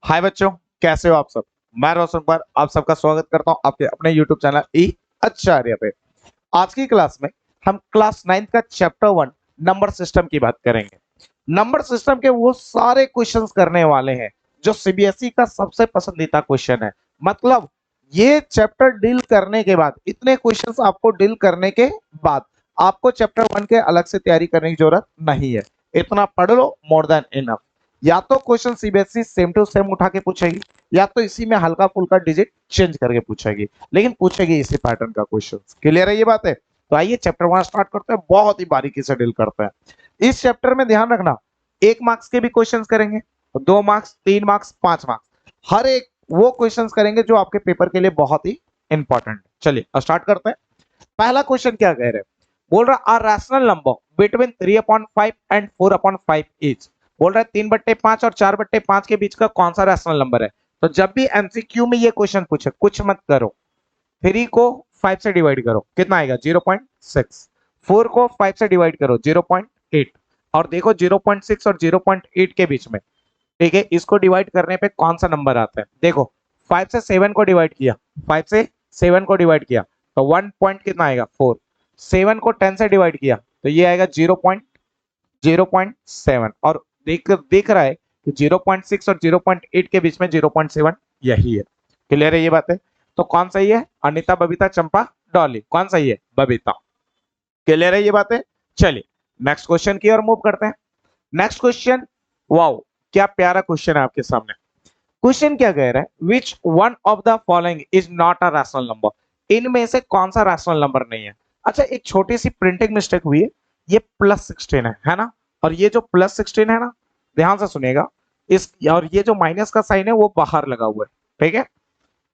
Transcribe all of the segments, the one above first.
हाय बच्चों, कैसे हो आप सब। मैं रोशन कुमार आप सबका स्वागत करता हूं आपके अपने यूट्यूब चैनल ई आचार्य पे। आज की क्लास में हम क्लास 9 का चैप्टर 1 नंबर सिस्टम की बात करेंगे। नंबर सिस्टम के वो सारे क्वेश्चंस करने वाले हैं जो सीबीएसई का सबसे पसंदीदा क्वेश्चन है। मतलब ये चैप्टर डील करने के बाद, इतने क्वेश्चंस आपको डील करने के बाद आपको चैप्टर 1 के अलग से तैयारी करने की जरूरत नहीं है। इतना पढ़ लो, मोर देन इनफ। या तो question CBSE same to same उठा के पूछेगी, या तो इसी में हल्का फुल्का डिजिट चेंज करके पूछेगी, लेकिन पूछेगी इसी पैटर्न का क्वेश्चन। क्लियर है ये बात है? तो आइए चैप्टर 1 स्टार्ट करते हैं, बहुत ही बारीकी से डील करते हैं। इस चैप्टर में ध्यान रखना, 1 मार्क्स के भी क्वेश्चंस करेंगे, 2 मार्क्स, 3 मार्क्स, 5 मार्क्स, हर एक वो क्वेश्चंस करेंगे जो आपके पेपर के लिए बहुत ही इंपॉर्टेंट। चलिए स्टार्ट करते हैं। पहला क्वेश्चन क्या कह रहे हैं, बोल रहा a rational number between 3/5 and 4/5 each. बोल रहा है 3/5 और 4/5 के बीच का कौन सा रैशनल नंबर है। तो जब भी एमसीक्यू में ये क्वेश्चन पूछे, कुछ मत करो, 3 को 5 से डिवाइड करो, कितना आएगा 0.6। 4 को 5 से डिवाइड करो 0.8। और देखो 0.6 और 0.8 के बीच में, ठीक है, इसको डिवाइड करने पे कौन सा नंबर आता है। देखो 5 से 7 को डिवाइड किया, 5 से 7 को डिवाइड किया तो 1 पॉइंट कितना आएगा 4। 7 को 10 से डिवाइड किया तो ये आएगा 0.7। और देख रहा है कि 0.6 और 0.8 के बीच में 0.7 यही है। क्लियर है ये बात है? तो कौन सही है, अनिता, बबीता, चंपा, डॉली, कौन सही है, बबीता। क्लियर है ये बात है? चलिए नेक्स्ट क्वेश्चन की ओर मूव करते हैं। नेक्स्ट क्वेश्चन, वाओ क्या प्यारा क्वेश्चन है आपके सामने। क्वेश्चन क्या कह रहा है, which one of the following is not a rational number. इनमें से कौन सा रैशनल नंबर नहीं है। अच्छा, एक छोटी सी प्रिंटिंग मिस्टेक हुई है, ये +16 है ना, और ये जो +16 है ना, ध्यान से सुनिएगा, इस और ये जो माइनस का साइन है वो बाहर लगा हुआ है, ठीक है।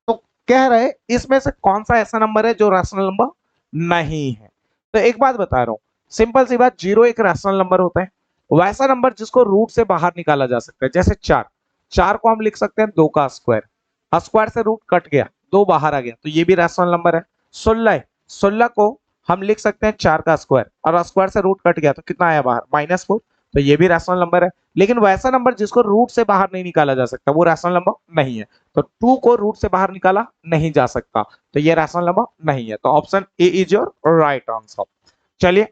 तो कह रहे इसमें से कौन सा ऐसा नंबर है जो रैशनल नंबर नहीं है। तो एक बात बता रहा हूं, सिंपल सी बात, 0 एक रैशनल नंबर होता है, वैसा नंबर जिसको रूट से बाहर निकाला जा सकता है। जैसे 4, 4 को हम लिख सकते हैं 2 का स्क्वायर, स्क्वायर से रूट कट गया, 2 बाहर आ गया, तो ये भी रैशनल नंबर है। 16 है, 16 को हम लिख सकते हैं 4 का स्क्वायर, और स्क्वायर से रूट कट गया तो कितना आया बाहर, -4, तो ये भी रैशनल नंबर है। लेकिन वैसा नंबर जिसको रूट से बाहर नहीं निकाला जा सकता, वो रैशनल नंबर नहीं है। तो 2 को रूट से बाहर निकाला नहीं जा सकता, तो ये रैशनल नंबर नहीं है। तो option A is your right answer. चलिए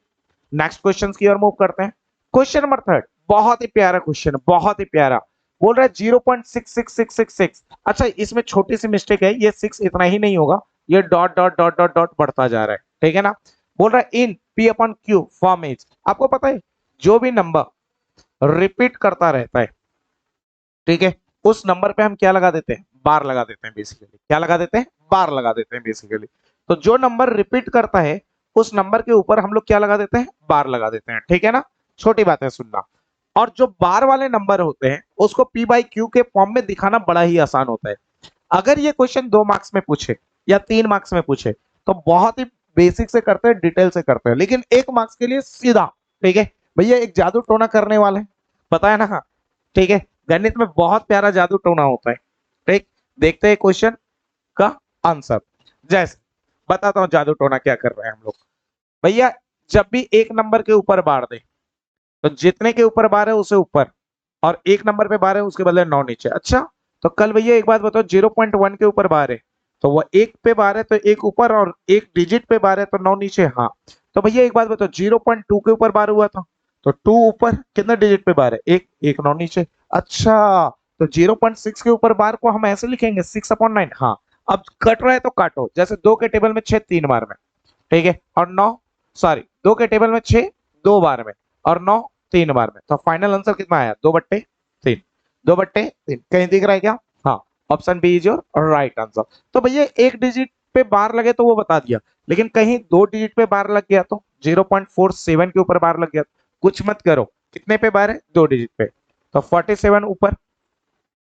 नेक्स्ट क्वेश्चन की ओर मूव करते हैं। क्वेश्चन नंबर 3, बहुत ही प्यारा क्वेश्चन, बहुत ही प्यारा। बोल रहा है 0.66666। अच्छा, इसमें छोटी सी मिस्टेक है, ये 6 इतना ही नहीं होगा, ये dot dot dot dot dot बढ़ता जा रहा है, ठीक है ना। बोल रहा है इन P/Q फॉर्म इज, आपको पता है जो भी नंबर रिपीट करता रहता है, ठीक है, उस नंबर पे हम क्या लगा देते हैं, बार लगा देते हैं। बेसिकली क्या लगा देते हैं, बार लगा देते हैं बेसिकली। तो जो नंबर रिपीट करता है उस नंबर के ऊपर हम लोग क्या लगा देते हैं, बार लगा देते हैं, ठीक है ना। छोटी बात है सुनना। और जो बार वाले नंबर होते हैं उसको P/Q के फॉर्म में दिखाना बड़ा ही आसान होता है। अगर ये क्वेश्चन 2 मार्क्स में पूछे या 3 मार्क्स में पूछे तो बहुत ही बेसिक से करते हैं, डिटेल से करते हैं, लेकिन 1 मार्क्स के लिए सीधा, ठीक है, भैया एक जादू टोना करने वाले हैं, पता है ना, ठीक है। गणित में बहुत प्यारा जादू टोना होता है, ठीक। देखते हैं क्वेश्चन का आंसर। जैसे बताता हूं जादू टोना क्या कर रहे हैं हम लोग। भैया जब भी एक नंबर के ऊपर बार दे, तो जितने के ऊपर बार है उसे ऊपर, और एक नंबर पे बार है उसके बदले 9 नीचे। अच्छा, तो कल भैया एक बात बताओ, 0.1 के ऊपर बार है तो वो एक पे बार है तो एक ऊपर, और एक डिजिट पे बार है तो 9 नीचे। हाँ, तो भैया एक बात बताओ, 0.2 के ऊपर बार हुआ था तो 2 ऊपर, कितने डिजिट पे बार है, एक, एक 9 नीचे। अच्छा, तो 0.6 के ऊपर बार को हम ऐसे लिखेंगे 6/9। हाँ, अब कट रहा है तो काटो, जैसे 2 के टेबल में 6 3 बार में, ठीक है, और 9, सॉरी 2 के टेबल में 6 2 बार में, और 9 3 बार में। तो फाइनल आंसर कितना आया, 2/3। 2/3 कहीं दिख रहा है क्या? हाँ, option B is your right answer. तो भैया एक डिजिट पे बार लगे तो वो बता दिया, लेकिन कहीं 2 डिजिट पे बार लग गया तो 0.47 के ऊपर बार लग गया, कुछ मत करो, कितने पे बार है, 2 डिजिट पे, तो 47 ऊपर,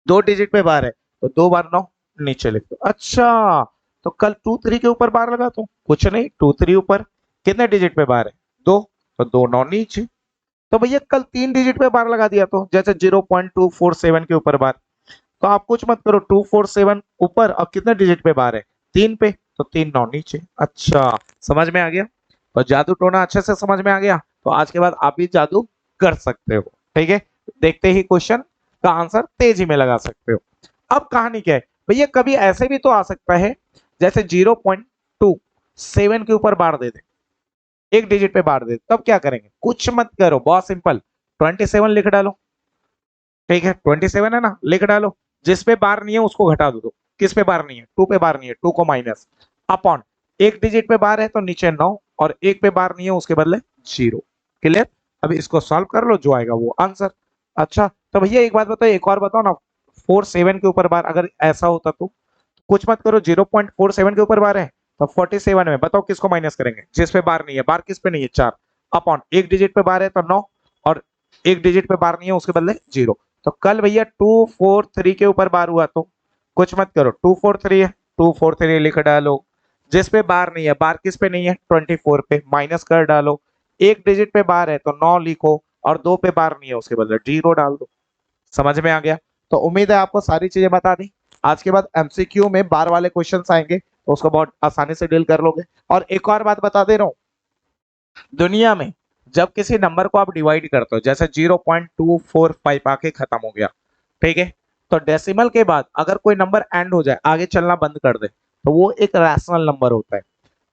2 डिजिट पे बार है तो 2 बार 9 नीचे लिख दो। अच्छा, तो कल 2 3 के ऊपर बार लगा तो कुछ नहीं, 2 3 ऊपर, कितने डिजिट पे बार है, 2, तो 2 9 नीचे। तो भैया कल 3 डिजिट पे बार लगा दिया तो जैसे 0.247 के ऊपर बार, तो आप कुछ मत करो, 247 ऊपर और कितने डिजिट पे बार है, 3 पे, तो 3 9 नीचे। अच्छा, समझ में आ गया। तो जादू टोना अच्छे से समझ में आ गया, तो आज के बाद आप भी जादू कर सकते हो, ठीक है। देखते ही क्वेश्चन का आंसर तेजी में लगा सकते हो। अब कहानी क्या है भैया, कभी ऐसे भी तो आ सकता है जैसे 0.27 के ऊपर बार दे दे, एक डिजिट पे बार दे, तब क्या करेंगे? कुछ मत करो, बहुत सिंपल, 27 लिख डालो। ठीक है, 27 है ना, लिख डालो। जिस पे बार नहीं है उसको घटा दो। किस पे बार नहीं है? 2 पे बार नहीं है, 2 को माइनस अपॉन, एक डिजिट पे बार है तो नीचे 9, और एक पे बार नहीं है उसके बदले 0। क्लियर? अभी इसको सॉल्व कर लो, जो आएगा वो आंसर। अच्छा तो भैया एक बात बताओ, एक और बताओ ना, 47 के ऊपर बार अगर ऐसा होता तो? कुछ मत करो, 0.47 के ऊपर बार है तो 47 में बताओ किसको माइनस करेंगे? जिस पे बार नहीं है, बार किस पे नहीं है? 4 अपॉन, एक डिजिट पे बार है तो 9, और एक डिजिट पे बार नहीं है उसके बदले 0। तो कल भैया 243 के ऊपर बार हुआ तो कुछ मत करो, 243 है, 243 लिख डालो। जिस पे बार नहीं है, बार किस पे नहीं है? 24 पे, माइनस कर डालो। एक डिजिट पे बार है तो 9 लिखो, और 2 पे बार नहीं है उसके बदले 0 डाल दो। समझ में आ गया? तो उम्मीद है आपको सारी चीजें बता दी। आज के बाद एमसीक्यू में बार वाले क्वेश्चंस आएंगे तो उसको बहुत आसानी से डील कर लोगे। और एक और बात बता दे रहा हूं, दुनिया में जब किसी नंबर को आप डिवाइड करते हो, जैसे 0.245 आके खत्म हो गया, ठीक है, तो डेसिमल के बाद अगर कोई नंबर एंड हो जाए, आगे चलना बंद कर दे, तो वो एक रैशनल नंबर होता है।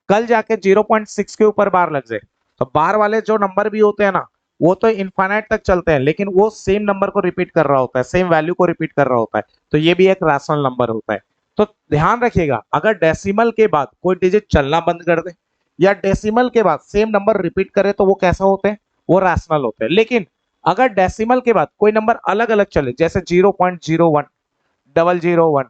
कल जाके 0.6 के ऊपर बार लग जाए, तो बार वाले जो नंबर भी होते हैं ना, वो तो इनफाइनाइट तक चलते हैं, लेकिन वो सेम नंबर को रिपीट कर रहा होता है, सेम वैल्यू को रिपीट कर रहा होता है, तो ये भी एक रैशनल नंबर होता है। तो ध्यान रखिएगा, अगर डेसिमल के बाद कोई डिजिट चलना बंद कर दे, या डेसिमल के बाद सेम नंबर रिपीट करे, तो वो कैसा होते हैं? वो रैशनल होते हैं। लेकिन अगर डेसिमल के बाद कोई नंबर अलग अलग चले, जैसे 0.01, 001,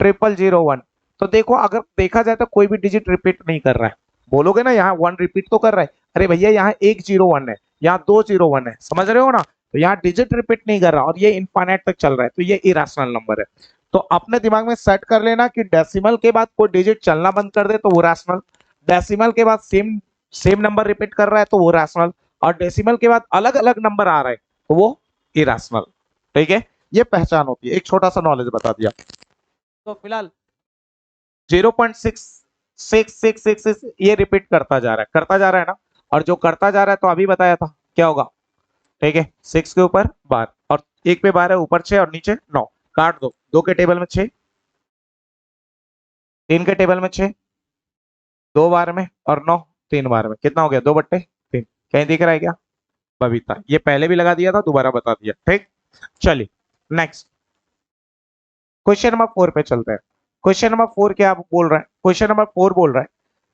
0001, तो देखो अगर देखा जाए तो कोई भी डिजिट रिपीट नहीं कर रहा है। बोलोगे ना यहाँ 1 रिपीट तो कर रहा है, अरे भैया यहाँ 101 है, यहाँ 201 है, समझ रहे हो ना? तो यहाँ डिजिट रिपीट नहीं कर रहा और ये इनफाइनाइट तक चल रहा है, तो ये इरेशनल नंबर है। तो अपने दिमाग में सेट कर लेना कि डेसिमल के बाद कोई डिजिट चलना बंद कर दे तो वो रैशनल, डेसिमल के बाद सेम सेम नंबर रिपीट कर रहा है तो वो रैशनल, और डेसिमल के बाद अलग अलग नंबर आ रहा है तो वो इरेशनल। ठीक है, ये पहचान होती है, एक छोटा सा नॉलेज बता दिया। तो फिलहाल 0.66666 ये रिपीट करता जा रहा है, करता जा रहा है ना, और जो करता जा रहा है तो अभी बताया था क्या होगा? ठीक है, 6 के ऊपर बार, और एक पे बार है, ऊपर 6 और नीचे 9, काट दो, 2 के टेबल में 6, 3 के टेबल में 6, 2 बार में, और 9 3 बार में, कितना हो गया? 2/3। कहीं दिख रहा है क्या? बबीता, ये पहले भी लगा दिया था, दोबारा बता दिया। ठीक, चलिए नेक्स्ट क्वेश्चन नंबर 4 पे चलते हैं। क्वेश्चन नंबर 4 क्या बोल रहा है? क्वेश्चन नंबर 4 बोल रहा है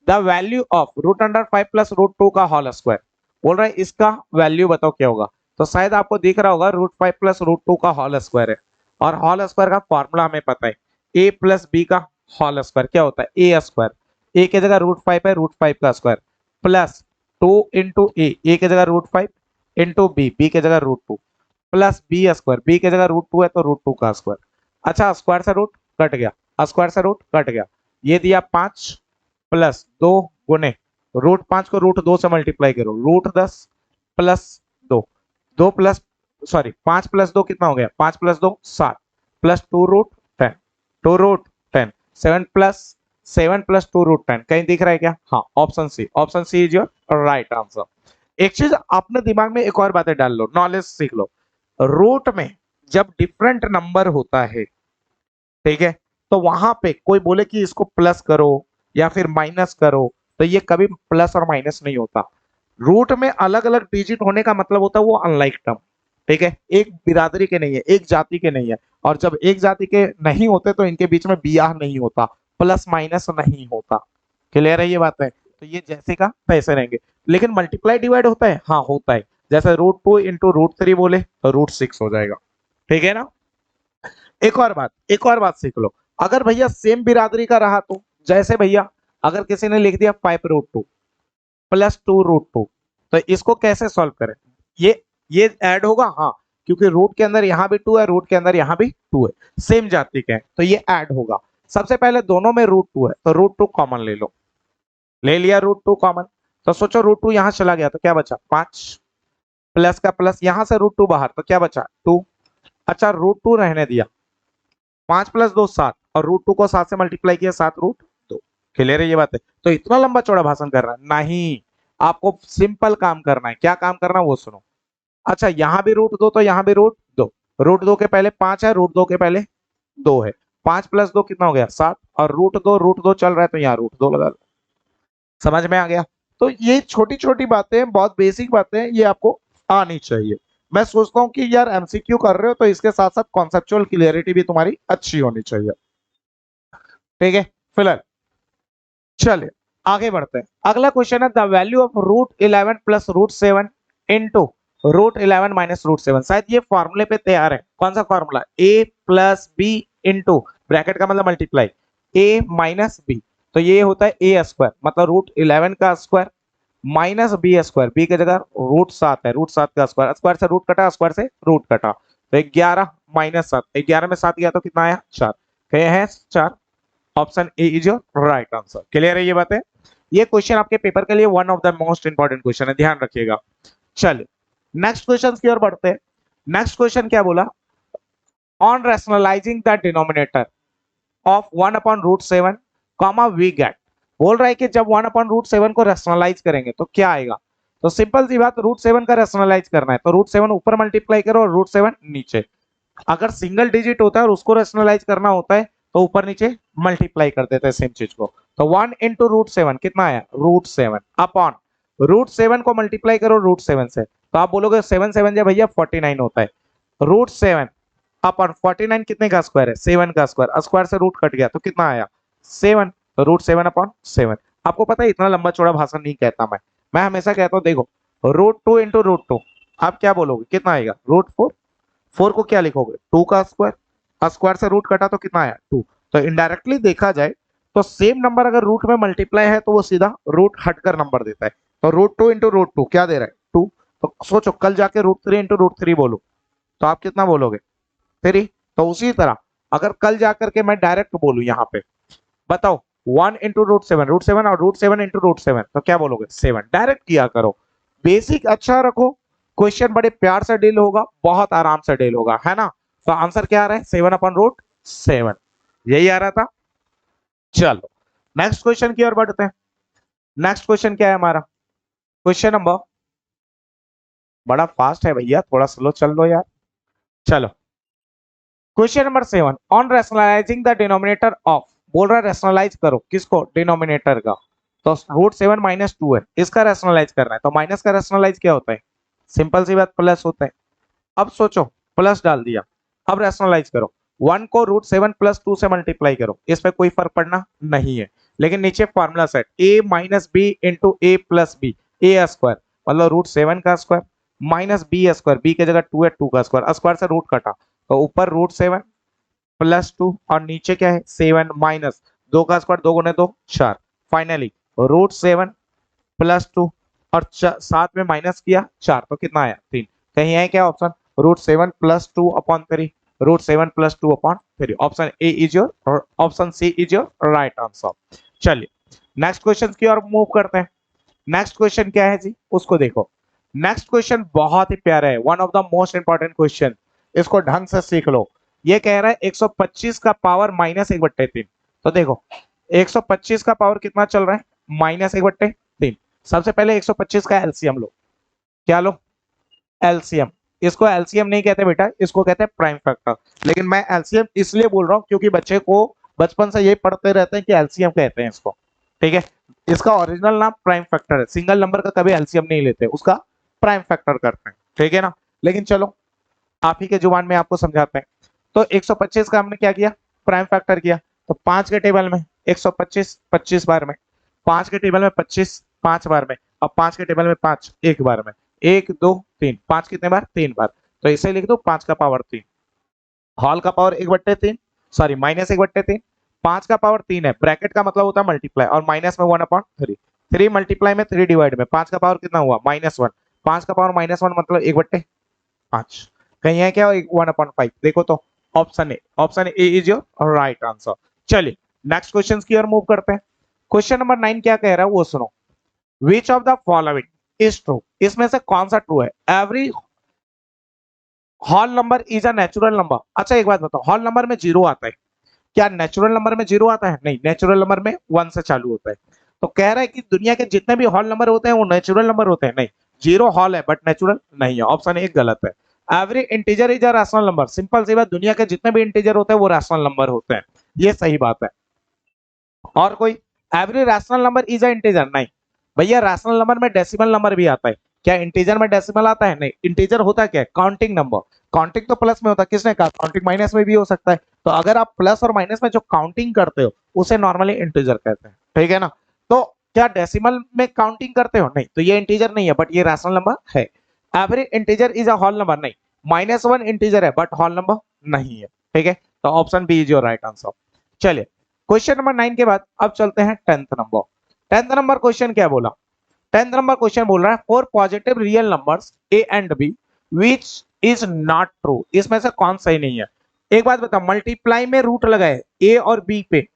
द वैल्यू ऑफ √5 प्लस √2 का होल स्क्वायर। बोल रहा है इसका वैल्यू बताओ क्या होगा। तो शायद आपको दिख रहा होगा √5 प्लस √2 का होल स्क्वायर है, और होल स्क्वायर का फॉर्मूला हमें पता है, a प्लस बी का होल स्क्वायर क्या होता है? ए स्क्वायर, ए की जगह √5 है, √5 का स्क्वायर, प्लस 2 इंटू ए की जगह √5 इंटू बी की जगह √2, प्लस बी स्क्वायर, बी की जगह √2 है तो √2 का स्क्वायर। अच्छा, स्क्वायर से रूट कट गया, स्क्वायर से रूट कट गया, ये दिया 5 प्लस 2 गुने √5 को √2 से मल्टीप्लाई करो, √10 प्लस 2, 2 प्लस सॉरी 5 प्लस 2 कितना हो गया? 5 प्लस 2 7, प्लस 2√10, 2√10, 7 प्लस 2√10, कहीं दिख रहा है क्या? हाँ, option C, option C is your right answer. एक चीज अपने दिमाग में एक और बातें डाल लो, नॉलेज सीख लो, रूट में जब डिफरेंट नंबर होता है, ठीक है, तो वहां पे कोई बोले कि इसको प्लस करो या फिर माइनस करो, तो ये कभी प्लस और माइनस नहीं होता। रूट में अलग अलग डिजिट होने का मतलब होता है वो अनलाइक टर्म। ठीक है, एक बिरादरी के नहीं है, एक जाति के नहीं है, और जब एक जाति के नहीं होते तो इनके बीच में बियाह नहीं होता, प्लस माइनस नहीं होता। क्लियर है ये बात है? तो ये जैसे का तैसे रहेंगे। लेकिन मल्टीप्लाई डिवाइड होता है, हाँ होता है, जैसे √2 इंटू √3 बोले तो √6 हो जाएगा। ठीक है ना? एक और बात सीख लो, अगर भैया सेम बिरादरी का रहा तो, जैसे भैया अगर किसी ने लिख दिया 5√2 प्लस 2√2, तो इसको कैसे सॉल्व करें? ये ऐड होगा, हाँ, क्योंकि रूट के अंदर यहां भी 2 है, रूट के अंदर यहां भी 2 है, सेम जाति के हैं, तो ये ऐड होगा। सबसे पहले दोनों में √2 है तो √2 कॉमन ले लो, ले लिया √2 कॉमन, तो सोचो √2 यहां चला गया तो क्या बचा? 5, प्लस का प्लस, यहां से √2 बाहर तो क्या बचा? 2। अच्छा, √2 रहने दिया, 5 प्लस 2 7, और √2 को 7 से मल्टीप्लाई किया, 7√2। क्लियर है ये बात है? तो इतना लंबा चौड़ा भाषण कर रहा है नहीं, आपको सिंपल काम करना है। क्या काम करना है वो सुनो। अच्छा, यहां भी √2 तो यहां भी √2, √2 के पहले 5 है, √2 के पहले 2 है। 5 प्लस 2 कितना हो गया 7, और रूट दो चल रहा है तो यहाँ रूट 2 लगा लो। समझ में आ गया। तो ये छोटी छोटी बातें, बहुत बेसिक बातें, ये आपको आनी चाहिए। मैं सोचता हूँ कि यार एमसीक्यू कर रहे हो तो इसके साथ साथ कॉन्सेप्चुअल क्लियरिटी भी तुम्हारी अच्छी होनी चाहिए। ठीक है, फिलहाल चलिए आगे बढ़ते हैं। अगला क्वेश्चन है the value of root 11 plus root 7 into root 11 minus root 7। शायद ये फॉर्मूले पे तैयार है। कौन सा formula? A plus B into, bracket का मतलब मल्टीप्लाई, ए माइनस बी, तो ये होता है ए स्क्वायर, मतलब रूट 11 का square minus B square, B की जगह रूट 7 है, रूट 7 का स्क्वायर, स्क्वायर से रूट कटा, स्क्वायर से रूट कटा, तो 11 माइनस 7, 11 में 7 गया तो कितना आया 4, कहे हैं 4। Option A is your right answer. Clear है ये बातें? ये क्वेश्चन आपके पेपर के लिए one of the most important question है, ध्यान रखिएगा। चलिए नेक्स्ट क्वेश्चन की ओर बढ़ते हैं। नेक्स्ट क्वेश्चन क्या बोला? On rationalising the denominator of 1/√7 comma we get, बोल रहा है कि जब 1/√7 को रैशनलाइज करेंगे तो क्या आएगा। तो सिंपल सी बात, रूट 7 का रैशनलाइज करना है तो रूट 7 ऊपर मल्टीप्लाई करो और रूट 7 नीचे। अगर सिंगल डिजिट होता है और उसको रैशनलाइज करना होता है तो ऊपर नीचे मल्टीप्लाई कर देते हैं सेम चीज को। तो 1 इंटू रूट 7 कितना आया रूट 7 अपॉन रूट 7 को मल्टीप्लाई करो रूट 7 से, तो आप बोलोगे 7 7 जब भैया 49 होता है। रूट 7 अपन 49 कितने का स्क्वायर है 7 का स्क्वायर, स्क्वायर से रूट कट गया तो कितना आया 7, तो रूट 7 अपॉन 7। आपको पता है इतना लंबा चौड़ा भाषण नहीं कहता मैं हमेशा कहता हूँ देखो रूट 2 इंटू रूट 2, आप क्या बोलोगे कितना आएगा रूट 4, 4 को क्या लिखोगे 2 का स्क्वायर, स्क्वायर से रूट कटा तो कितना आया 2। तो इनडायरेक्टली देखा जाए तो सेम नंबर अगर रूट में मल्टीप्लाई है तो वो सीधा रूट हटकर नंबर देता है। तो रूट 2 इंटू रूट 2 क्या दे रहा है 2, तो सोचो कल जाके रूट 3 इंटू रूट 3 बोलो तो आप कितना बोलोगे 3। तो उसी तरह अगर कल जाकर के मैं डायरेक्ट बोलूं यहाँ पे, बताओ 1 इंटू रूट 7 और रूट 7 इंटू रूट 7 तो क्या बोलोगे 7। डायरेक्ट किया करो, बेसिक अच्छा रखो, क्वेश्चन बड़े प्यार से डील होगा, बहुत आराम से डील होगा, है ना। तो आंसर क्या आ रहा है 7/√7, यही आ रहा था। चलो नेक्स्ट क्वेश्चन की ओर बढ़ते हैं। नेक्स्ट क्वेश्चन क्या है हमारा? क्वेश्चन नंबर, बड़ा फास्ट है भैया, थोड़ा स्लो चल लो यार। चलो question number 7 on rationalising the denominator of, बोल रहा है रैशनलाइज करो किसको डिनोमिनेटर का। तो रूट 7 माइनस 2 है, इसका रैशनलाइज करना है तो माइनस का रैशनलाइज क्या होता है सिंपल सी बात प्लस होता है। अब सोचो प्लस डाल दिया, अब रैशनलाइज करो 1 को रूट 7 प्लस 2 से मल्टीप्लाई करो, इस पर कोई फर्क पड़ना नहीं है। लेकिन नीचे formula set a minus B into A plus B, A square मतलब रूट 7 का square minus B square, B की जगह 2 है 2 का स्क्वायर, स्क्वायर से रूट कटा तो ऊपर रूट 7 प्लस 2 और नीचे क्या है 7 माइनस 2 का स्क्वायर, 2 गुने 2 4, फाइनली रूट 7 प्लस 2 और साथ में माइनस किया 4 तो कितना आया 3। कहीं है क्या option root 7 plus 2/3, root 7 plus 2/3, option A is your और option C is your right answer. चलिए नेक्स्ट क्वेश्चन की ओर मूव करते हैं। नेक्स्ट क्वेश्चन क्या है जी उसको देखो। नेक्स्ट क्वेश्चन बहुत ही प्यारा है, one of the most important question, इसको ढंग से सीख लो। ये कह रहा है 125 का पावर -1/3। तो देखो 125 का पावर कितना चल रहा है -1/3। सबसे पहले 125 का एलसीएम लो, क्या लो एलसीएम। इसको एलसीएम नहीं कहते बेटा, इसको कहते हैं प्राइम फैक्टर, लेकिन मैं एलसीएम इसलिए बोल रहा हूँ क्योंकि बच्चे को बचपन से ये पढ़ते रहते हैं कि एलसीएम कहते हैं इसको। ठीक है, इसका ओरिजिनल नाम प्राइम फैक्टर है, सिंगल नंबर का कभी एलसीएम नहीं लेते, उसका प्राइम फैक्टर करते हैं। ठीक है ना, लेकिन चलो आप ही के जुबान में आपको समझाते हैं। तो 125 का हमने क्या किया प्राइम फैक्टर किया, तो 5 के टेबल में 125 25 बार में, 5 के टेबल में 25 5 बार में, अब 5 के टेबल में 5 एक बार में, 1 2 3, 5 कितने बार 3 बार, तो इसे लिख दो 5 का पावर 3, हॉल का पावर 1/3 सॉरी -1/3, 5 का पावर 3 है, ब्रैकेट का मतलब होता है मल्टीप्लाई और माइनस में 1/3, 3 मल्टीप्लाई में 3 डिवाइड में 5 का पावर कितना हुआ -1, 5 का पावर -1 मतलब 1/5, कहीं है क्या 1/5, देखो तो option A is your right answer. चलिए नेक्स्ट क्वेश्चन की ओर मूव करते हैं। क्वेश्चन नंबर 9 क्या कह रहा है वो सुनो। Which of the following is true, इसमें से कौन सा ट्रू है। Every whole number is a natural number. अच्छा एक बात बताओ, होल नंबर में 0 आता है क्या, नेचुरल नंबर में 0 आता है नहीं, नेचुरल नंबर में 1 से चालू होता है। तो कह रहा है कि दुनिया के जितने भी होल नंबर होते हैं वो नेचुरल नंबर होते हैं, नहीं 0 होल है बट नेचुरल नहीं है, ऑप्शन ए गलत है। Every integer is a rational number. Simple सी बात, दुनिया के जितने भी इंटीजर होते हैं वो रैशनल नंबर होते हैं, ये सही बात है। और कोई, every rational number is a integer, नहीं भैया, रैशनल नंबर में डेसिमल नंबर भी आता है। क्या इंटीजर में डेसिमल आता है? नहीं, इंटीजर होता क्या है? Counting number. काउंटिंग तो प्लस में होता है, किसने कहा? काउंटिंग माइनस में भी हो सकता है। तो अगर आप प्लस और माइनस में जो काउंटिंग करते हो उसे नॉर्मली इंटीजर कहते हैं, ठीक है ना। तो क्या डेसिमल में काउंटिंग करते हो? नहीं, तो ये इंटीजर नहीं है, बट ये रैशनल नंबर है। Every integer is a whole number, नहीं, -1 इंटीजर है बट होल नंबर नहीं है, ठीक है। तो option B is your right answer. चलिए, क्वेश्चन नंबर 9 के बाद अब चलते हैं 10th number. 10th number question क्या बोला? 10th नंबर क्वेश्चन बोल रहा है for positive real numbers a and b which is not true, इसमें से कौन सही नहीं है? एक बात बता, मल्टीप्लाई में रूट लगा है ए और बी पे,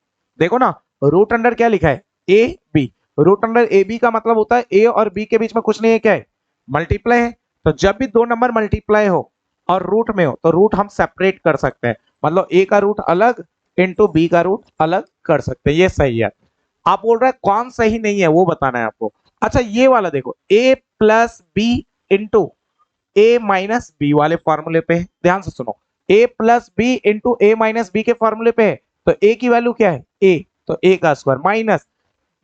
देखो ना, रूट अंडर क्या लिखा है? A b. Root under a b का मतलब होता है ए और बी के बीच में कुछ नहीं है, क्या है? मल्टीप्लाई है। तो जब भी दो नंबर मल्टीप्लाई हो और रूट में हो तो रूट हम सेपरेट कर सकते हैं, मतलब ए का रूट अलग इंटू बी का रूट अलग कर सकते हैं, ये सही है। आप बोल रहे हैं कौन सही नहीं है वो बताना है आपको। अच्छा, ये वाला देखो, a plus B into A minus b वाले फॉर्मूले पे है, ध्यान से सुनो, a plus B into A minus b के फॉर्मूले पे है। तो a की वैल्यू क्या है? a, तो a का स्क्वायर, माइनस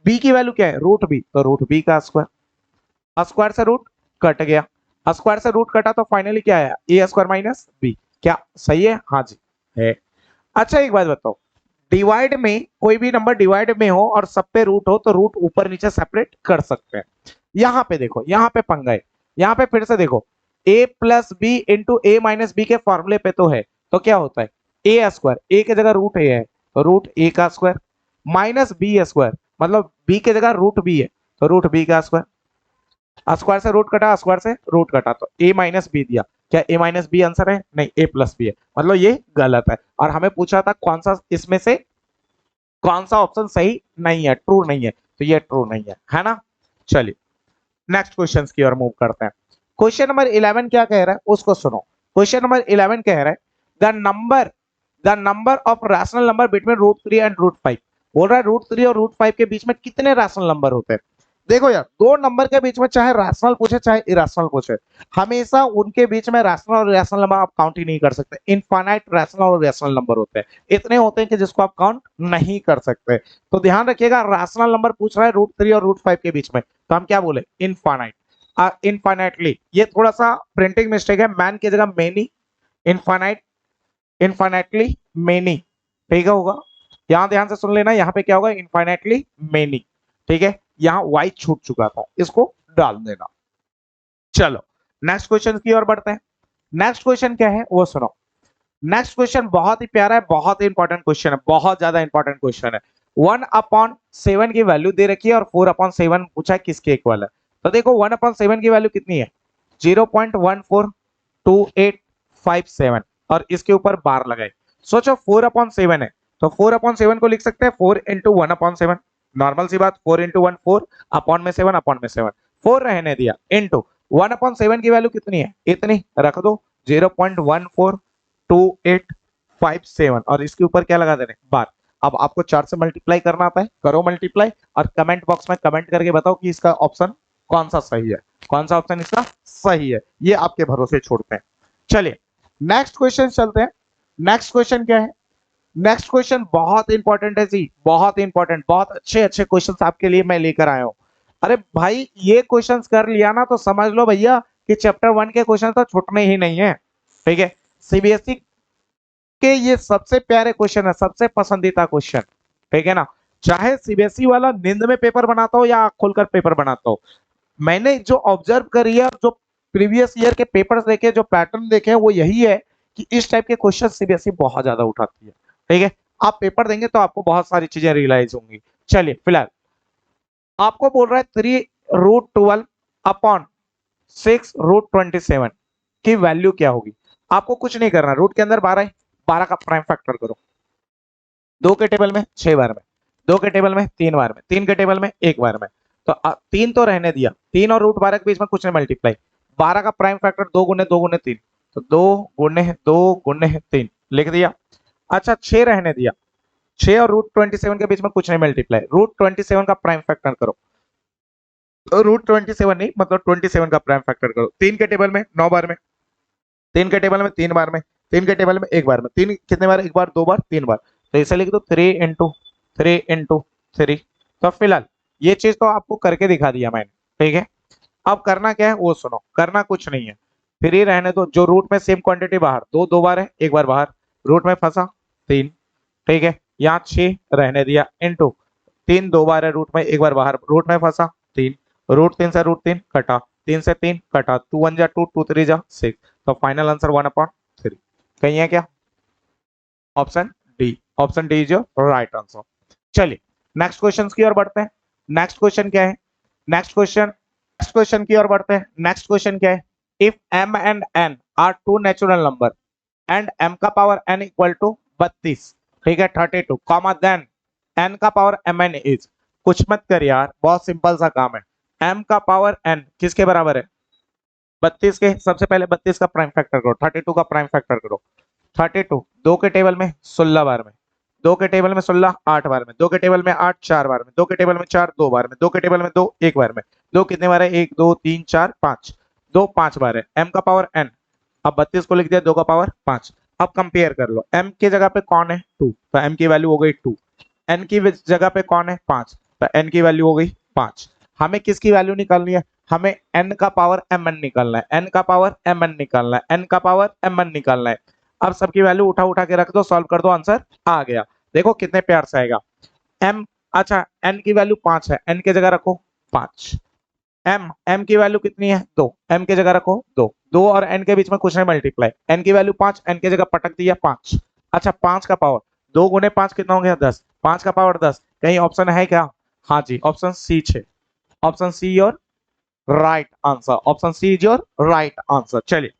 b की वैल्यू क्या है? रूट b, तो रूट b का स्क्वायर। स्क्वायर से रूट कट गया, स्क्वायर से रूट कटा तो फाइनली क्या आया? a square minus b। क्या सही है? हाँ जी है। अच्छा, एक बात बताओ, डिवाइड में कोई भी नंबर डिवाइड में हो और सब पे रूट हो तो रूट ऊपर नीचे सेपरेट कर सकते हैं। यहाँ पे देखो, यहाँ पे पंगा है। यहाँ पे फिर से देखो, a plus B into A minus b के फॉर्मूले पे तो है, तो क्या होता है? ए स्क्वायर, ए की जगह रूट ए है तो रूट ए का स्क्वायर, माइनस बी स्क्वायर मतलब बी की जगह रूट बी है तो रूट बी का स्क्वायर। स्क्वायर से रूट कटा, स्क्वायर से रूट कटा तो a माइनस बी दिया। क्या a माइनस बी आंसर है? नहीं, a प्लस बी है, मतलब ये गलत है। और हमें पूछा था कौन सा इसमें से कौन सा ऑप्शन सही नहीं है, ट्रू नहीं है, तो ये ट्रू नहीं है ना। चलिए, नेक्स्ट क्वेश्चन की ओर मूव करते हैं। क्वेश्चन नंबर 11 क्या कह रहा है उसको सुनो। क्वेश्चन नंबर 11 कह रहा है the number of rational number between √3 and √5। बोल रहा है √3 और √5 के बीच में कितने रैशनल नंबर होते हैं? देखो यार, दो नंबर के बीच में चाहे रैशनल पूछे चाहे इरेशनल पूछे, हमेशा उनके बीच में रैशनल और इरेशनल नंबर आप काउंट ही नहीं कर सकते। इनफाइनाइट रैशनल और इरेशनल नंबर होते हैं, इतने होते हैं कि जिसको आप काउंट नहीं कर सकते। तो ध्यान रखिएगा, रैशनल नंबर पूछ रहा है √3 और √5 के बीच में, तो हम क्या बोले? इनफाइनाइट। इनफाइनाइटली, ये थोड़ा सा प्रिंटिंग मिस्टेक है, मैन की जगह मेनी, इनफाइनाइट, इनफाइनाइटली मेनी, ठीक है होगा। यहां ध्यान से सुन लेना, यहाँ पे क्या होगा? इनफाइनाइटली मेनी, ठीक है। यहाँ वाई छूट चुका था, इसको डाल देना। चलो, नेक्स्ट क्वेश्चन की ओर बढ़ते हैं। नेक्स्ट क्वेश्चन क्या है वो सुनो। नेक्स्ट क्वेश्चन बहुत ही प्यारा है, बहुत ही इंपॉर्टेंट क्वेश्चन है, बहुत ज्यादा इंपॉर्टेंट क्वेश्चन है। 1/7 की वैल्यू दे रखी है और 4/7 पूछा है किसके इक्वल है। तो देखो 1/7 की वैल्यू कितनी है? 0.142857 और इसके ऊपर बार लगाए। सोचो 4/7 है तो 4/7 को लिख सकते हैं 4 इंटू 1/7, नॉर्मल सी बात, 4 इंटू 1 4, अपॉन में 7, अपॉन में 7, 4 रहने दिया, इंटू 1/7 की वैल्यू कितनी है? इतनी रख दो, 0.142857 और इसके ऊपर क्या लगा देने? बार। अब आपको 4 से मल्टीप्लाई करना आता है, करो मल्टीप्लाई और कमेंट बॉक्स में कमेंट करके बताओ कि इसका ऑप्शन कौन सा सही है, कौन सा ऑप्शन इसका सही है, ये आपके भरोसे छोड़ते हैं। चलिए, नेक्स्ट क्वेश्चन चलते हैं। नेक्स्ट क्वेश्चन क्या है? नेक्स्ट क्वेश्चन बहुत इंपॉर्टेंट है जी, बहुत इंपॉर्टेंट, बहुत अच्छे अच्छे क्वेश्चंस आपके लिए मैं लेकर आया हूं। अरे भाई, ये क्वेश्चंस कर लिया ना तो समझ लो भैया कि चैप्टर 1 के क्वेश्चन तो छूटने ही नहीं है, ठीक है। सीबीएसई के ये सबसे प्यारे क्वेश्चन है, सबसे पसंदीदा क्वेश्चन, ठीक है ना। चाहे सीबीएसई वाला नींद में पेपर बनाता हो या आंख खोलकर पेपर बनाता हो, मैंने जो ऑब्जर्व करी है, जो प्रीवियस ईयर के पेपर्स देखे, जो पैटर्न देखे, वो यही है कि इस टाइप के क्वेश्चन सीबीएसई बहुत ज्यादा उठाती है, ठीक है। आप पेपर देंगे तो आपको बहुत सारी चीजें रियलाइज होंगी। चलिए, फिलहाल आपको बोल रहा है 3√12/6√27 की वैल्यू क्या होगी। आपको कुछ नहीं करना, रूट के अंदर 12 है, 12 का प्राइम फैक्टर करो। 2 के टेबल में 6 बार में, 2 के टेबल में 3 बार में, 3 के टेबल में 1 बार में, तो 3 तो रहने दिया, 3 और √12 के बीच में कुछ नहीं मल्टीप्लाई। 12 का प्राइम फैक्टर 2 गुने 2 गुने 3, तो 2 गुने 2 गुने 3 लिख दिया। अच्छा, 6 रहने दिया, 6 और √27 के बीच में कुछ नहीं मल्टीप्लाई, √27 का प्राइम फैक्टर करो। √27 नहीं, मतलब 27 का प्राइम फैक्टर करो। 3 के टेबल में 9 बार में, 3 के टेबल में 3 बार में, 3 के टेबल में 1 बार में, 3 कितने बार, 1 बार 2 बार 3 बार, तो इसे लिख दो 3 × 3 फिलहाल ये चीज तो आपको करके दिखा दिया मैंने, ठीक है। अब करना क्या है वो सुनो, करना कुछ नहीं है, फ्री रहने दो। जो रूट में सेम क्वांटिटी बाहर, 2 बार है, 1 बार बाहर, रूट में फंसा 3, ठीक है। यहाँ 6 रहने दिया इनटू 3 2 बार है, रूट में 1 बार बाहर, रूट में फंसा 3, रूट 3 से रूट 3 कटा, 3 से 3 कटा, 2 1 जा 2, 2 3 जा 6, तो फाइनल आंसर 1/3 कहीं है क्या? Option D, option D is your right answer. चलिए नेक्स्ट क्वेश्चन की ओर बढ़ते हैं। नेक्स्ट क्वेश्चन क्या है? नेक्स्ट क्वेश्चन की ओर बढ़ते हैं। नेक्स्ट क्वेश्चन क्या है? If m and n are two natural number and m का पावर n इक्वल टू 32, ठीक है, 32 कॉमा देन n का पावर mn इज, कुछ मत कर यार, बहुत सिंपल सा काम है। m का पावर n किसके बराबर है? 32 के। सबसे पहले 32 का प्राइम फैक्टर करो, 32 का प्राइम फैक्टर करो। 32 2 के टेबल में 16 बार में, 2 के टेबल में 16 8 बार में, 2 के टेबल में 8 4 बार में, 2 के टेबल में 4 2 बार में, 2 के टेबल में 2 1 बार में, 2 कितने बार है? 1 2 3 4 5, 2 5 बार है। m का पावर n, अब 32 को लिख दिया 2 का पावर 5। अब कंपेयर कर लो, m की जगह पे कौन है? 2, तो m की वैल्यू हो गई 2। n की जगह पे कौन है? 5, तो n की वैल्यू हो गई 5। हमें किसकी वैल्यू निकालनी है? हमें n का पावर mn निकालना है, n का पावर mn निकालना है, n का पावर mn निकालना है। अब सबकी वैल्यू उठा उठा के रख दो, सॉल्व कर दो, आंसर आ गया। देखो कितने प्यार से आएगा। m, अच्छा n की वैल्यू 5 है, n की जगह रखो 5। m की वैल्यू कितनी है? 2, m की जगह रखो 2, 2 और n के बीच में कुछ नहीं मल्टीप्लाई, n की वैल्यू 5, n की जगह पटक दिया 5। अच्छा 5 का पावर 2 गुने 5 कितना हो गया? 10, 5 का पावर 10, कहीं ऑप्शन है क्या? हाँ जी, option C 6, option C your right answer, option C is your right answer. चलिए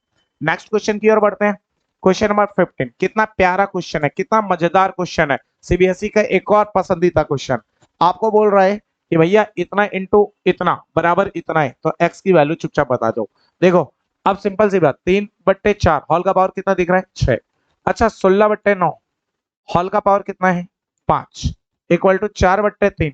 नेक्स्ट क्वेश्चन की ओर बढ़ते हैं। क्वेश्चन नंबर 15, कितना प्यारा क्वेश्चन है, कितना मजेदार क्वेश्चन है, सीबीएसई का एक और पसंदीदा क्वेश्चन। आपको बोल रहा है कि भैया इतना इंटू इतना बराबर इतना है, तो एक्स की वैल्यू चुपचाप बता दो। देखो अब सिंपल सी बात, 3/4 हॉल का पावर कितना दिख रहा है? 6। अच्छा 16/9 हॉल का पावर कितना है? 5 इक्वल टू 4/3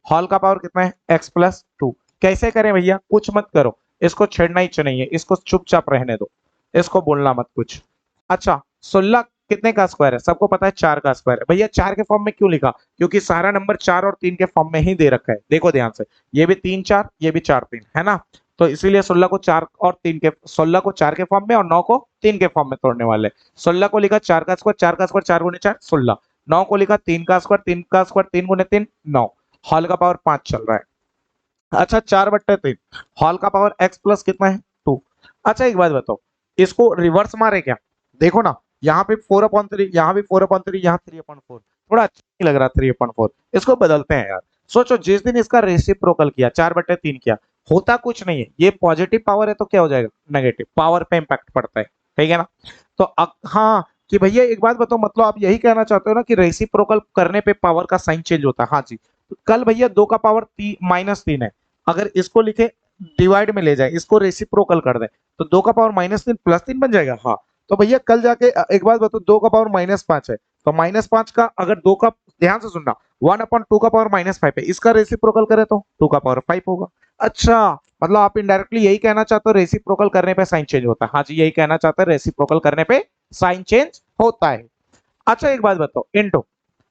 हॉल का पावर कितना है? x+2। कैसे करें भैया? कुछ मत करो, इसको छेड़ना ही चाहिए, इसको चुपचाप रहने दो, इसको बोलना मत कुछ। अच्छा 16 कितने का स्क्वायर है? सबको पता है 4 का स्क्वायर है। भैया 4 के फॉर्म में क्यों लिखा? क्योंकि सारा नंबर 4 और 3 के फॉर्म में ही दे रखा है। देखो ध्यान से, ये भी 3 4, ये भी 4 3 है ना, तो इसीलिए 16 को 4 और 3 के, 16 को 4 के फॉर्म में और 9 को 3 के फॉर्म में तोड़ने वाले। 16 को लिखा 4 का स्क्वायर, 4 का स्क्वायर 4 गुने 4 16, 9 को लिखा 3 का स्क्वायर, 3 का स्क्वायर 3 गुने 3 9, हॉल का पावर 5 चल रहा है। अच्छा 4/3 हॉल का पावर x प्लस कितना है? 2। अच्छा एक बात बताओ, इसको रिवर्स मारे क्या? देखो ना, यहाँ पे 4/3, यहाँ भी 4/3, यहाँ 3/4, थोड़ा अच्छा नहीं लग रहा 3/4, इसको बदलते हैं यार। सोचो जिस दिन इसका रेसिप्रोकल किया 4/3 किया, होता कुछ नहीं है, ये पॉजिटिव पावर है तो क्या हो जाएगा? नेगेटिव पावर पे इंपैक्ट पड़ता है, ठीक है ना। तो हाँ कि भैया एक बात बताओ, मतलब आप यही कहना चाहते हो ना कि रेसिप्रोकल करने पे पावर का साइन चेंज होता है? हाँ जी। तो कल भैया 2 का पावर -3 है, अगर इसको लिखे डिवाइड में ले जाए, इसको रेसिप्रोकल कर दे, तो 2 का पावर -3 +3 बन जाएगा। हाँ तो भैया कल जाके एक बात बताओ, 2 का पावर -5 है, तो -5 का अगर 2 का, ध्यान से सुनना, 1/2 का पावर -5 है, इसका रेसिप्रोकल करे तो 2 का पावर 5 होगा। अच्छा मतलब आप इनडायरेक्टली यही कहना चाहते हो रेसिप्रोकल करने पे साइन चेंज होता है? हाँ जी यही कहना चाहते हैं, रेसिप्रोकल करने पे साइन चेंज होता है। अच्छा एक बात बताओ, इनटू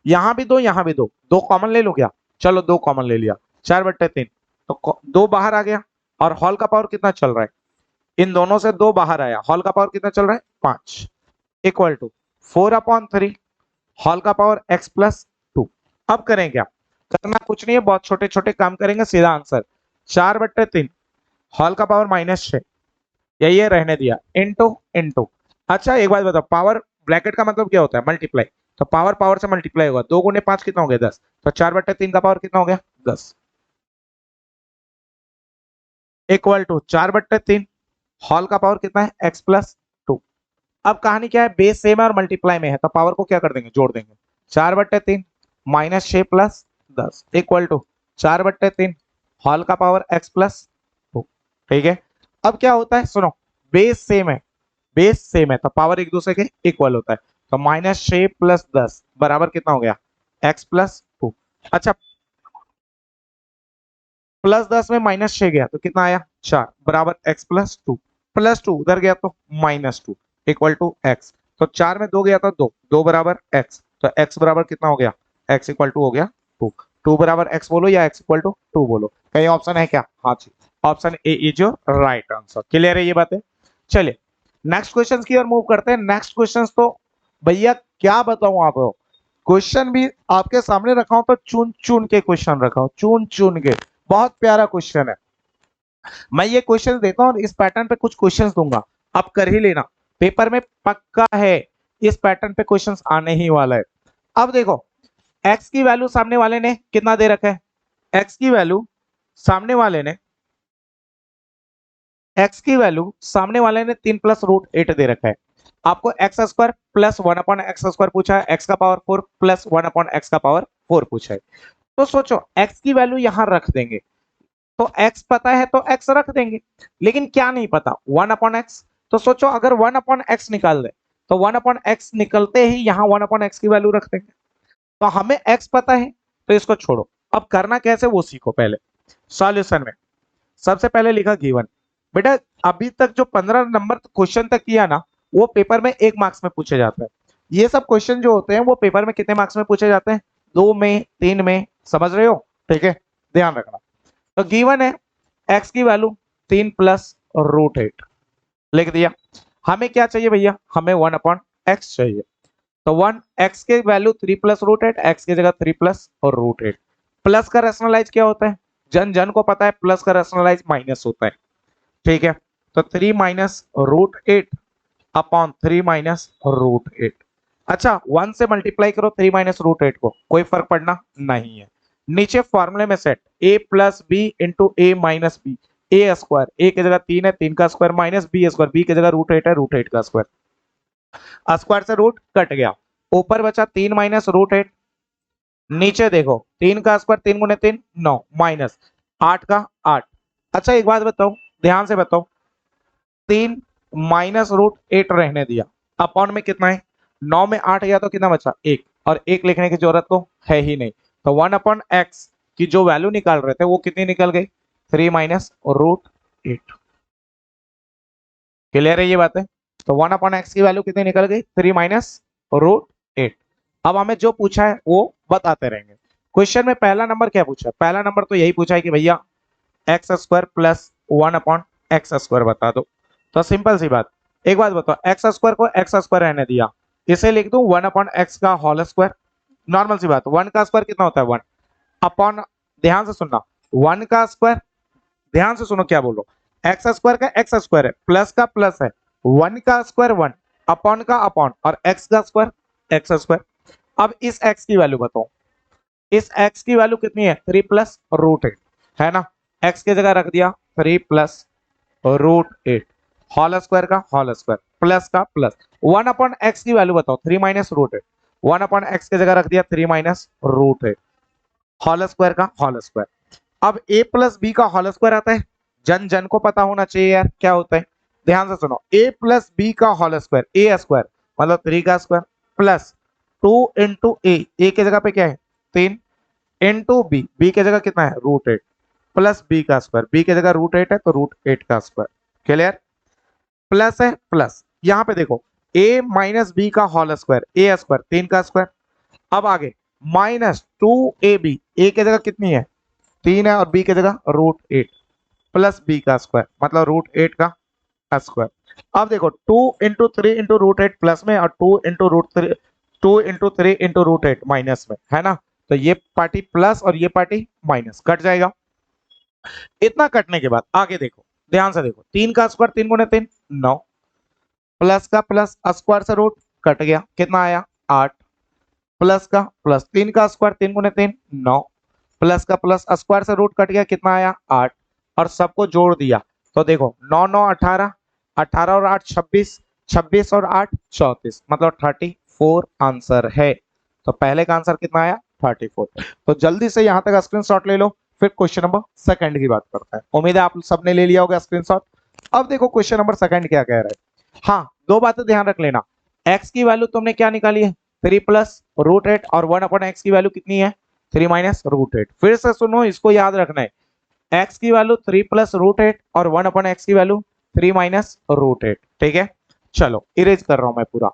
यहां भी 2 यहां भी 2, 2 कॉमन ले लो क्या? चलो 2 कॉमन ले लिया, 4/3, तो 2 बाहर आ गया, और हॉल का पावर कितना चल रहा है? इन दोनों से 2 बाहर आया, हॉल का पावर कितना चल रहा है? 5 इक्वल टू 4/3 हॉल का पावर x+2। अब करें क्या? करना कुछ नहीं है, बहुत छोटे छोटे काम करेंगे, सीधा आंसर 4/3 हॉल का पावर -6, यही है, रहने दिया, इनटू इनटू। अच्छा एक बात बताओ, पावर ब्रैकेट का मतलब क्या होता है? मल्टीप्लाई, तो पावर पावर से मल्टीप्लाई होगा, 2 गुने 5 कितना हो गया? 10, तो 4/3 का पावर कितना हो गया? 10 इक्वल टू 4/3 हॉल का पावर कितना है? x+2। अब कहानी क्या है? बेस सेम है और मल्टीप्लाई में है, तो पावर को क्या कर देंगे? जोड़ देंगे, 4/3 -6 + 10 इक्वल टू 4/3 हॉल का पावर x+2, ठीक है। अब क्या होता है सुनो, बेस सेम है, बेस सेम है तो पावर एक दूसरे के इक्वल होता है, तो -6 + 10 बराबर कितना हो गया? x+2। अच्छा +10 में -6 गया तो कितना आया? 4 बराबर x+2, +2 उधर गया तो -2, इक्वल टू एक्स। तो 4 में 2 गया था 2, 2 बराबर एक्स, तो एक्स बराबर कितना हो गया, एक्स इक्वल टू हो गया 2। 2 बराबर एक्स बोलो या एक्स इक्वल टू 2 बोलो, कहीं ऑप्शन है क्या? हाँ जी, option A is your right answer. Clear है ये बातें? चलिए नेक्स्ट क्वेश्चन की ओर मूव करते हैं। नेक्स्ट क्वेश्चन तो भैया क्या बताऊं आपको, क्वेश्चन भी आपके सामने रखा हूं तो चुन चुन के क्वेश्चन रखा हूं, चुन चुन के। बहुत प्यारा क्वेश्चन है। मैं ये क्वेश्चन देता हूं और इस पैटर्न पे कुछ क्वेश्चन दूंगा, आप कर ही लेना, पेपर में पक्का है इस पैटर्न पे क्वेश्चंस आने ही वाला है। अब देखो x की वैल्यू सामने वाले ने कितना दे रखा है, x की वैल्यू सामने वाले ने, x की वैल्यू सामने वाले ने 3 प्लस रूट 8 दे रखा है। आपको x square plus 1 upon x square पूछा है, x का पावर 4 प्लस 1 अपॉन एक्स का पावर 4 पूछा है। तो सोचो x की वैल्यू यहां रख देंगे, तो x पता है तो x रख देंगे, लेकिन क्या नहीं पता 1 अपॉन एक्स। तो सोचो अगर 1 अपॉन एक्स निकाल दे तो 1 अपॉन एक्स निकलते ही यहाँ 1 अपॉन एक्स की वैल्यू रख देंगे। तो हमें x पता है तो इसको छोड़ो, अब करना कैसे वो सीखो। पहले सॉल्यूशन में सबसे पहले लिखा गिवन। बेटा अभी तक जो 15 नंबर क्वेश्चन तक किया ना, वो पेपर में 1 मार्क्स में पूछे जाते हैं। ये सब क्वेश्चन जो होते हैं वो पेपर में कितने मार्क्स में पूछे जाते हैं, 2 में, 3 में, समझ रहे हो? ठीक है, ध्यान रखना। तो गिवन है x की वैल्यू 3 प्लस रूट 8 लिख दिया। हमें क्या चाहिए भैया, हमें 1 अपॉन एक्स चाहिए। तो 1 x के वैल्यू 3 प्लस रूट 8, एक्स की जगह 3 प्लस और रूट 8। प्लस का रेशनलाइज क्या होता है, जन जन को पता है, प्लस का रेशनलाइज माइनस होता है। ठीक है, तो 3 minus root 8 upon 3 minus root 8। अच्छा 1 से मल्टीप्लाई करो 3 माइनस रूट 8 को, कोई फर्क पड़ना नहीं है। नीचे फॉर्मूले में set a plus B into A minus B, A square, ए की जगह 3 है, 3 का square minus B square, B की जगह रूट 8 है, रूट 8 का स्क्वायर। स्क्वायर से रूट कट गया, ऊपर बचा 3 माइनस रूट 8, नीचे देखो 3 का स्क्वायर 3 गुने 3 9 माइनस 8 का 8। अच्छा एक बात बताओ, ध्यान से बताओ, 3 माइनस रूट 8 रहने दिया, अपॉन में कितना है, 9 में 8 गया तो कितना बचा 1, और 1 लिखने की जरूरत तो है ही नहीं। तो 1 अपॉन एक्स की जो वैल्यू निकाल रहे थे वो कितनी निकल गई, 3 माइनस रूट 8। क्लियर है ये बात है? तो 1 अपॉन एक्स की वैल्यू कितनी निकल गई, 3 माइनस रूट 8। अब हमें जो पूछा है वो बताते रहेंगे। क्वेश्चन में पहला नंबर क्या पूछा है, पहला नंबर तो यही पूछा है कि भैया x square plus 1 upon x square बता दो। तो सिंपल सी बात, एक बात बताओ, एक्स स्क्वायर को एक्स स्क्वायर रहने दिया, इसे लिख दूं 1 अपॉन एक्स का होल स्क्वायर। नॉर्मल सी बात, 1 का स्क्वायर कितना होता है 1 अपॉन, ध्यान से सुनना, 1 का स्क्वायर, ध्यान से सुनो क्या बोल रहा हूं, एक्स स्क्वायर का एक्स स्क्वायर है, प्लस का प्लस है, 1 का स्क्वायर 1, अपॉन का अपॉन, और एक्स का स्क्वायर एक्स स्क्वायर। अब इस एक्स की वैल्यू बताओ, इस x की वैल्यू कितनी है, 3 प्लस रूट 8 है ना, x की जगह रख दिया 3 प्लस रूट 8, होल स्क्वायर का होल स्क्वायर, प्लस का प्लस, 1 अपॉन एक्स की वैल्यू बताओ 3 माइनस रूट 8, 1 अपॉन एक्स की जगह रख दिया 3 माइनस रूट 8, होल स्क्वायर का होल स्क्वायर। अब a प्लस बी का होल स्क्वायर आता है, जन जन को पता होना चाहिए यार क्या होता है, ध्यान से सुनो, a प्लस बी का होल स्क्वायर, ए स्क्वायर मतलब 3 का स्क्वायर, प्लस 2 इंटू ए की जगह पे क्या है 3, इंटू बी, बी की जगह कितना है रूट 8, प्लस बी का स्क्वायर, बी की जगह रूट 8 है तो रूट 8 का स्क्वायर। क्लियर, प्लस है प्लस, यहाँ पे देखो a माइनस बी का होल स्क्वायर, ए स्क्वायर 3 का स्क्वायर। अब आगे माइनस 2ab, ए की जगह कितनी है 3 है और बी की जगह रूट 8, प्लस बी का स्क्वायर मतलब रूट 8 का स्क्वायर। अब देखो 2 इंटू 3 इंटू रूट 8 प्लस में, और 2 into root 3, 2 into 3 into root 8 minus में, है ना, तो ये पार्टी प्लस और ये पार्टी माइनस, कट जाएगा। इतना कटने के बाद आगे देखो, ध्यान से देखो, 3 का स्क्वायर 3 गुने 3 9, प्लस का प्लस स्क्वायर से रूट कट गया, कितना आया 8, प्लस का प्लस, 3 का स्क्वायर 3 गुने 3 9, प्लस का प्लस स्क्वायर से रूट कट गया, कितना आया 8, और सबको जोड़ दिया तो देखो 9 9 18, 18 और 8 26, 26 और 8 34, मतलब 34 आंसर है। तो पहले का आंसर कितना आया 34। तो जल्दी से यहाँ तक स्क्रीनशॉट ले लो, फिर क्वेश्चन नंबर सेकंड की बात करते हैं। उम्मीद है आप सबने ले लिया होगा स्क्रीनशॉट। अब देखो क्वेश्चन नंबर सेकंड क्या कह रहा है। हाँ दो बातें ध्यान रख लेना, एक्स की वैल्यू तुमने क्या निकाली है 3 प्लस रूट 8, और 1 अपॉन एक्स की वैल्यू कितनी है 3 माइनस रूट 8। फिर से सुनो, इसको याद रखना है, एक्स की वैल्यू 3 प्लस रूट 8 और 1 अपॉन एक्स की वैल्यू 3 माइनस रूट 8। ठीक है, चलो इरेज कर रहा हूं मैं पूरा।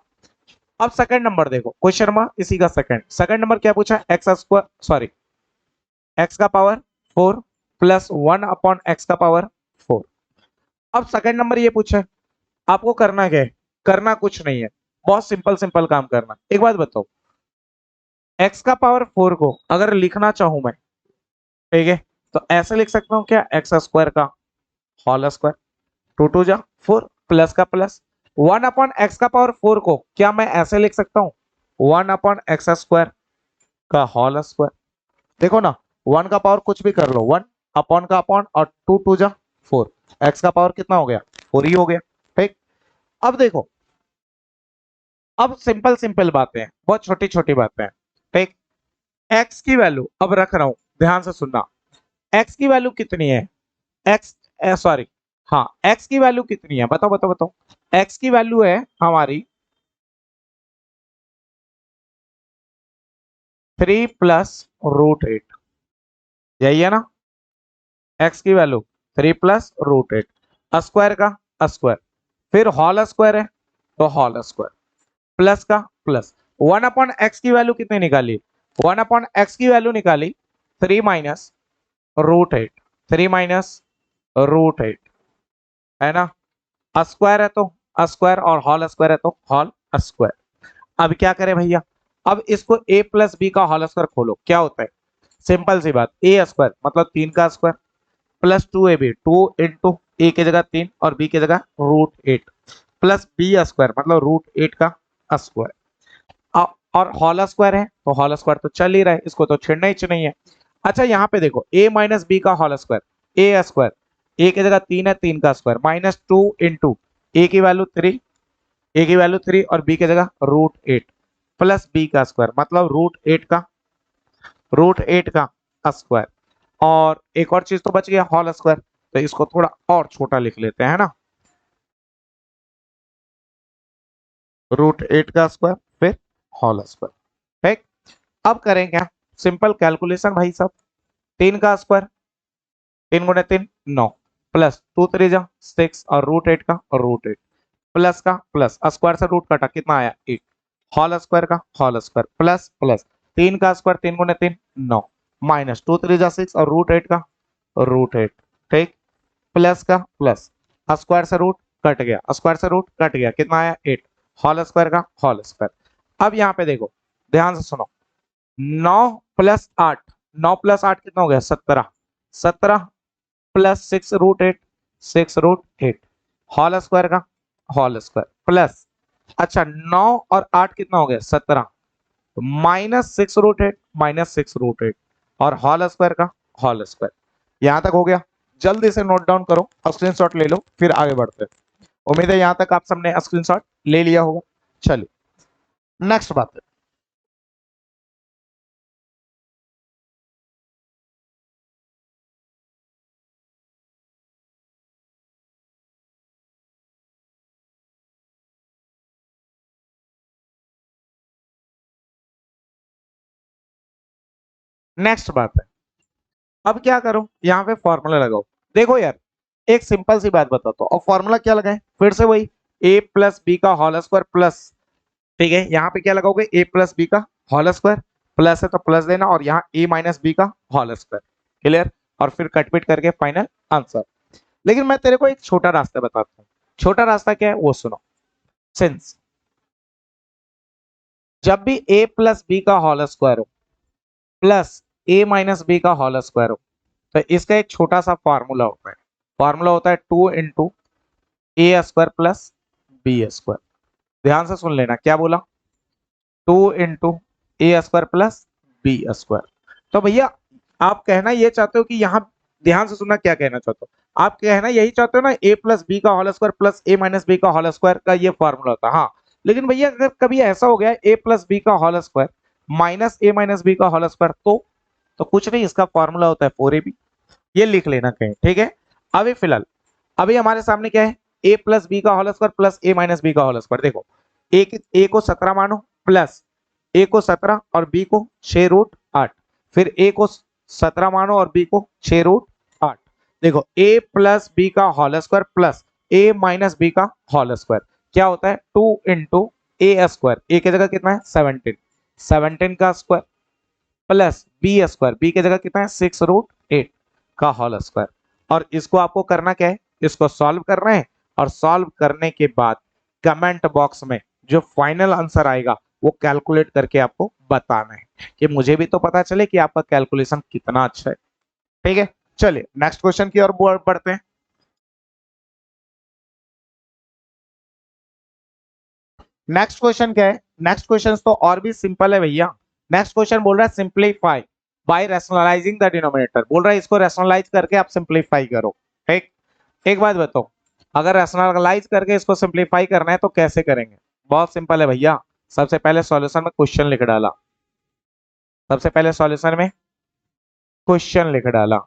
अब सेकंड नंबर देखो, क्वेश्चन नंबर इसी का सेकंड नंबर क्या पूछा, एक्स स्क्वायर सॉरी एक्स का पावर 4 प्लस 1 अपॉन एक्स का पावर 4। अब सेकंड नंबर ये पूछा है, आपको करना क्या है, करना कुछ नहीं है, बहुत सिंपल सिंपल काम करना। एक बात बताओ, एक्स का पावर 4 को अगर लिखना चाहूं मैं, ठीक है, तो ऐसे लिख सकता हूं क्या, एक्स स्क्वायर का होल स्क्वायर, टू टू जा 4 प्लस का प्लस 1 अपॉन एक्स का पावर 4 को क्या मैं ऐसे लिख सकता हूं, 1 अपॉन एक्स स्क्वायर का होल स्क्वायर। देखो ना, 1 का पावर कुछ भी कर लो, 1 अपॉन का अपॉन और टू टू जा 4, एक्स का पावर कितना हो गया, 4 ही हो गया। ठीक, अब देखो, अब सिंपल सिंपल बातें हैं, बहुत छोटी छोटी बातें हैं। ठीक, एक्स की वैल्यू अब रख रहा हूं, ध्यान से सुनना, एक्स की वैल्यू कितनी है, एक्स सॉरी हाँ एक्स की वैल्यू कितनी है, बताओ बताओ बताओ, एक्स की वैल्यू है हमारी 3 प्लस रूट 8, यही है ना, एक्स की वैल्यू 3 प्लस रूट 8, स्क्वायर का स्क्वायर, फिर होल स्क्वायर है तो होल स्क्वायर, प्लस का प्लस, 1 अपॉन एक्स की वैल्यू कितनी निकाली, 1 अपॉन एक्स की वैल्यू निकाली 3 माइनस रूट 8, 3 माइनस रूट 8, है ना, स्क्वायर है तो स्क्वायर और होल स्क्वायर है तो होल स्क्वायर। अब क्या करें भैया, अब इसको a प्लस बी का होल स्क्वायर खोलो, क्या होता है, सिंपल सी बात, ए स्क्वायर मतलब 3 का स्क्वायर प्लस 2ab, 2 इंटू ए की जगह 3 और बी की जगह रूट 8 प्लस बी स्क्वायर मतलब रूट 8 का स्क्वायर, और होल स्क्वायर है तो होल स्क्वायर तो चल ही रहा है, इसको तो छेड़ना ही नहीं है। अच्छा यहाँ पे देखो, a माइनस बी का होल स्क्वायर, ए स्क्वायर, ए की जगह 3 है, 3 का स्क्वायर माइनस 2 इंटू ए की वैल्यू 3, ए की वैल्यू 3 और बी की जगह रूट 8 प्लस बी का स्क्वायर मतलब रूट 8 का स्क्वायर, और एक और चीज तो बच गया होल स्क्वायर, तो इसको थोड़ा और छोटा लिख लेते हैं ना, रूट 8 का स्क्वायर फिर होल स्क्वायर। ठीक, अब करें क्या, सिंपल कैलकुलेशन भाई साहब, 3 का स्क्वायर, 3 गुणे 3 9 प्लस 2 3 जा 6 और रूट 8 का और रूट 8 प्लस का प्लस, स्क्वायर से रूट कटा कितना आया 8, होल स्क्वायर का होल स्क्वायर प्लस प्लस 3 का स्क्वायर, 3 गुणे 3 9 माइनस 2 3 जा 6 और रूट 8 का रूट 8। ठीक, प्लस का प्लस, स्क्वायर से रूट कट गया, स्क्वायर से रूट कट गया, कितना आया 8, होल स्क्वायर का होल स्क्वायर। अब यहाँ पे देखो, ध्यान से सुनो, 9 प्लस 8, 9 प्लस 8 कितना हो गया 17, 17 plus 6 root 8, 6 root 8 whole square का होल स्क्वायर प्लस, अच्छा 9 और 8 कितना हो गया 17 माइनस 6 रूट 8, माइनस 6 रूट 8 और होल स्क्वायर का होल स्क्वायर। यहां तक हो गया, जल्दी से नोट डाउन करो, स्क्रीनशॉट ले लो, फिर आगे बढ़ते हैं। उम्मीद है यहां तक आप सबने स्क्रीनशॉट ले लिया होगा। चलिए नेक्स्ट बात है, नेक्स्ट बात है, अब क्या करो, यहाँ पे फॉर्मूला लगाओ। देखो यार, एक सिंपल सी बात बताता हूँ, और फॉर्मूला क्या लगाए, फिर से वही a प्लस बी का होल स्क्वायर प्लस, ठीक है, यहाँ पे क्या लगाओगे a प्लस बी का होल स्क्वायर, प्लस है तो प्लस देना, और यहाँ a माइनस बी का होल स्क्वायर, क्लियर, और फिर कटपिट करके फाइनल आंसर। लेकिन मैं तेरे को एक छोटा रास्ता बताता हूँ, छोटा रास्ता क्या है वो सुनो, सिंस जब भी a प्लस बी का होल स्क्वायर हो प्लस a माइनस बी का होल स्क्वायर हो, तो इसका एक छोटा सा फॉर्मूला होता है, फॉर्मूला होता है 2 इंटू ए स्क्वायर प्लस बी स्क्वायर। ध्यान से सुन लेना, क्या बोला, 2 इंटू ए स्क्वायर प्लस बी स्क्वायर। तो भैया आप कहना ये चाहते हो कि यहाँ, ध्यान से सुनना क्या कहना चाहते हो, आप कहना यही चाहते हो ना, ए प्लस बी का होल स्क्वायर प्लस ए माइनस बी का होल स्क्वायर का ये फॉर्मूला होता है, हाँ। लेकिन भैया अगर कभी ऐसा हो गया ए प्लस बी का होल स्क्वायर माइनस ए माइनस बी का होल स्क्वायर, तो कुछ नहीं, इसका फॉर्मूला होता है 4ab, ये लिख लेना कहीं, ठीक है। अभी फिलहाल अभी हमारे सामने क्या है, ए प्लस बी का होल स्क्वायर प्लस ए माइनस बी का होल स्क्वायर। देखो ए को 17 मानो प्लस ए को 17 और बी को 6 रूट 8, फिर ए को 17 मानो और बी को 6 रूट 8। देखो ए प्लस बी का होल स्क्वायर प्लस ए माइनस बी का होल स्क्वायर, क्या होता है 2 × a की जगह कितना है 17, 17 का स्क्वायर प्लस b² b की जगह कितना है 6√8 का होल स्क्वायर। और इसको आपको करना क्या है, इसको सॉल्व करना है और सॉल्व करने के बाद कमेंट बॉक्स में जो फाइनल आंसर आएगा वो कैलकुलेट करके आपको बताना है, कि मुझे भी तो पता चले कि आपका कैलकुलेशन कितना अच्छा है। ठीक है, चलिए नेक्स्ट क्वेश्चन की ओर बढ़ते हैं। नेक्स्ट क्वेश्चन क्या है, नेक्स्ट क्वेश्चन तो और भी सिंपल है भैया। नेक्स्ट क्वेश्चन बोल रहा है simplify by rationalising the denominator, बोल रहा है इसको रैशनलाइज करके आप सिंप्लीफाई करो। ठीक, एक बात बताओ, अगर रैशनलाइज करके इसको सिंप्लीफाई करना है तो कैसे करेंगे? बहुत सिंपल है भैया। सबसे पहले सॉल्यूशन में क्वेश्चन लिख डाला, सबसे पहले सॉल्यूशन में क्वेश्चन लिख डाला,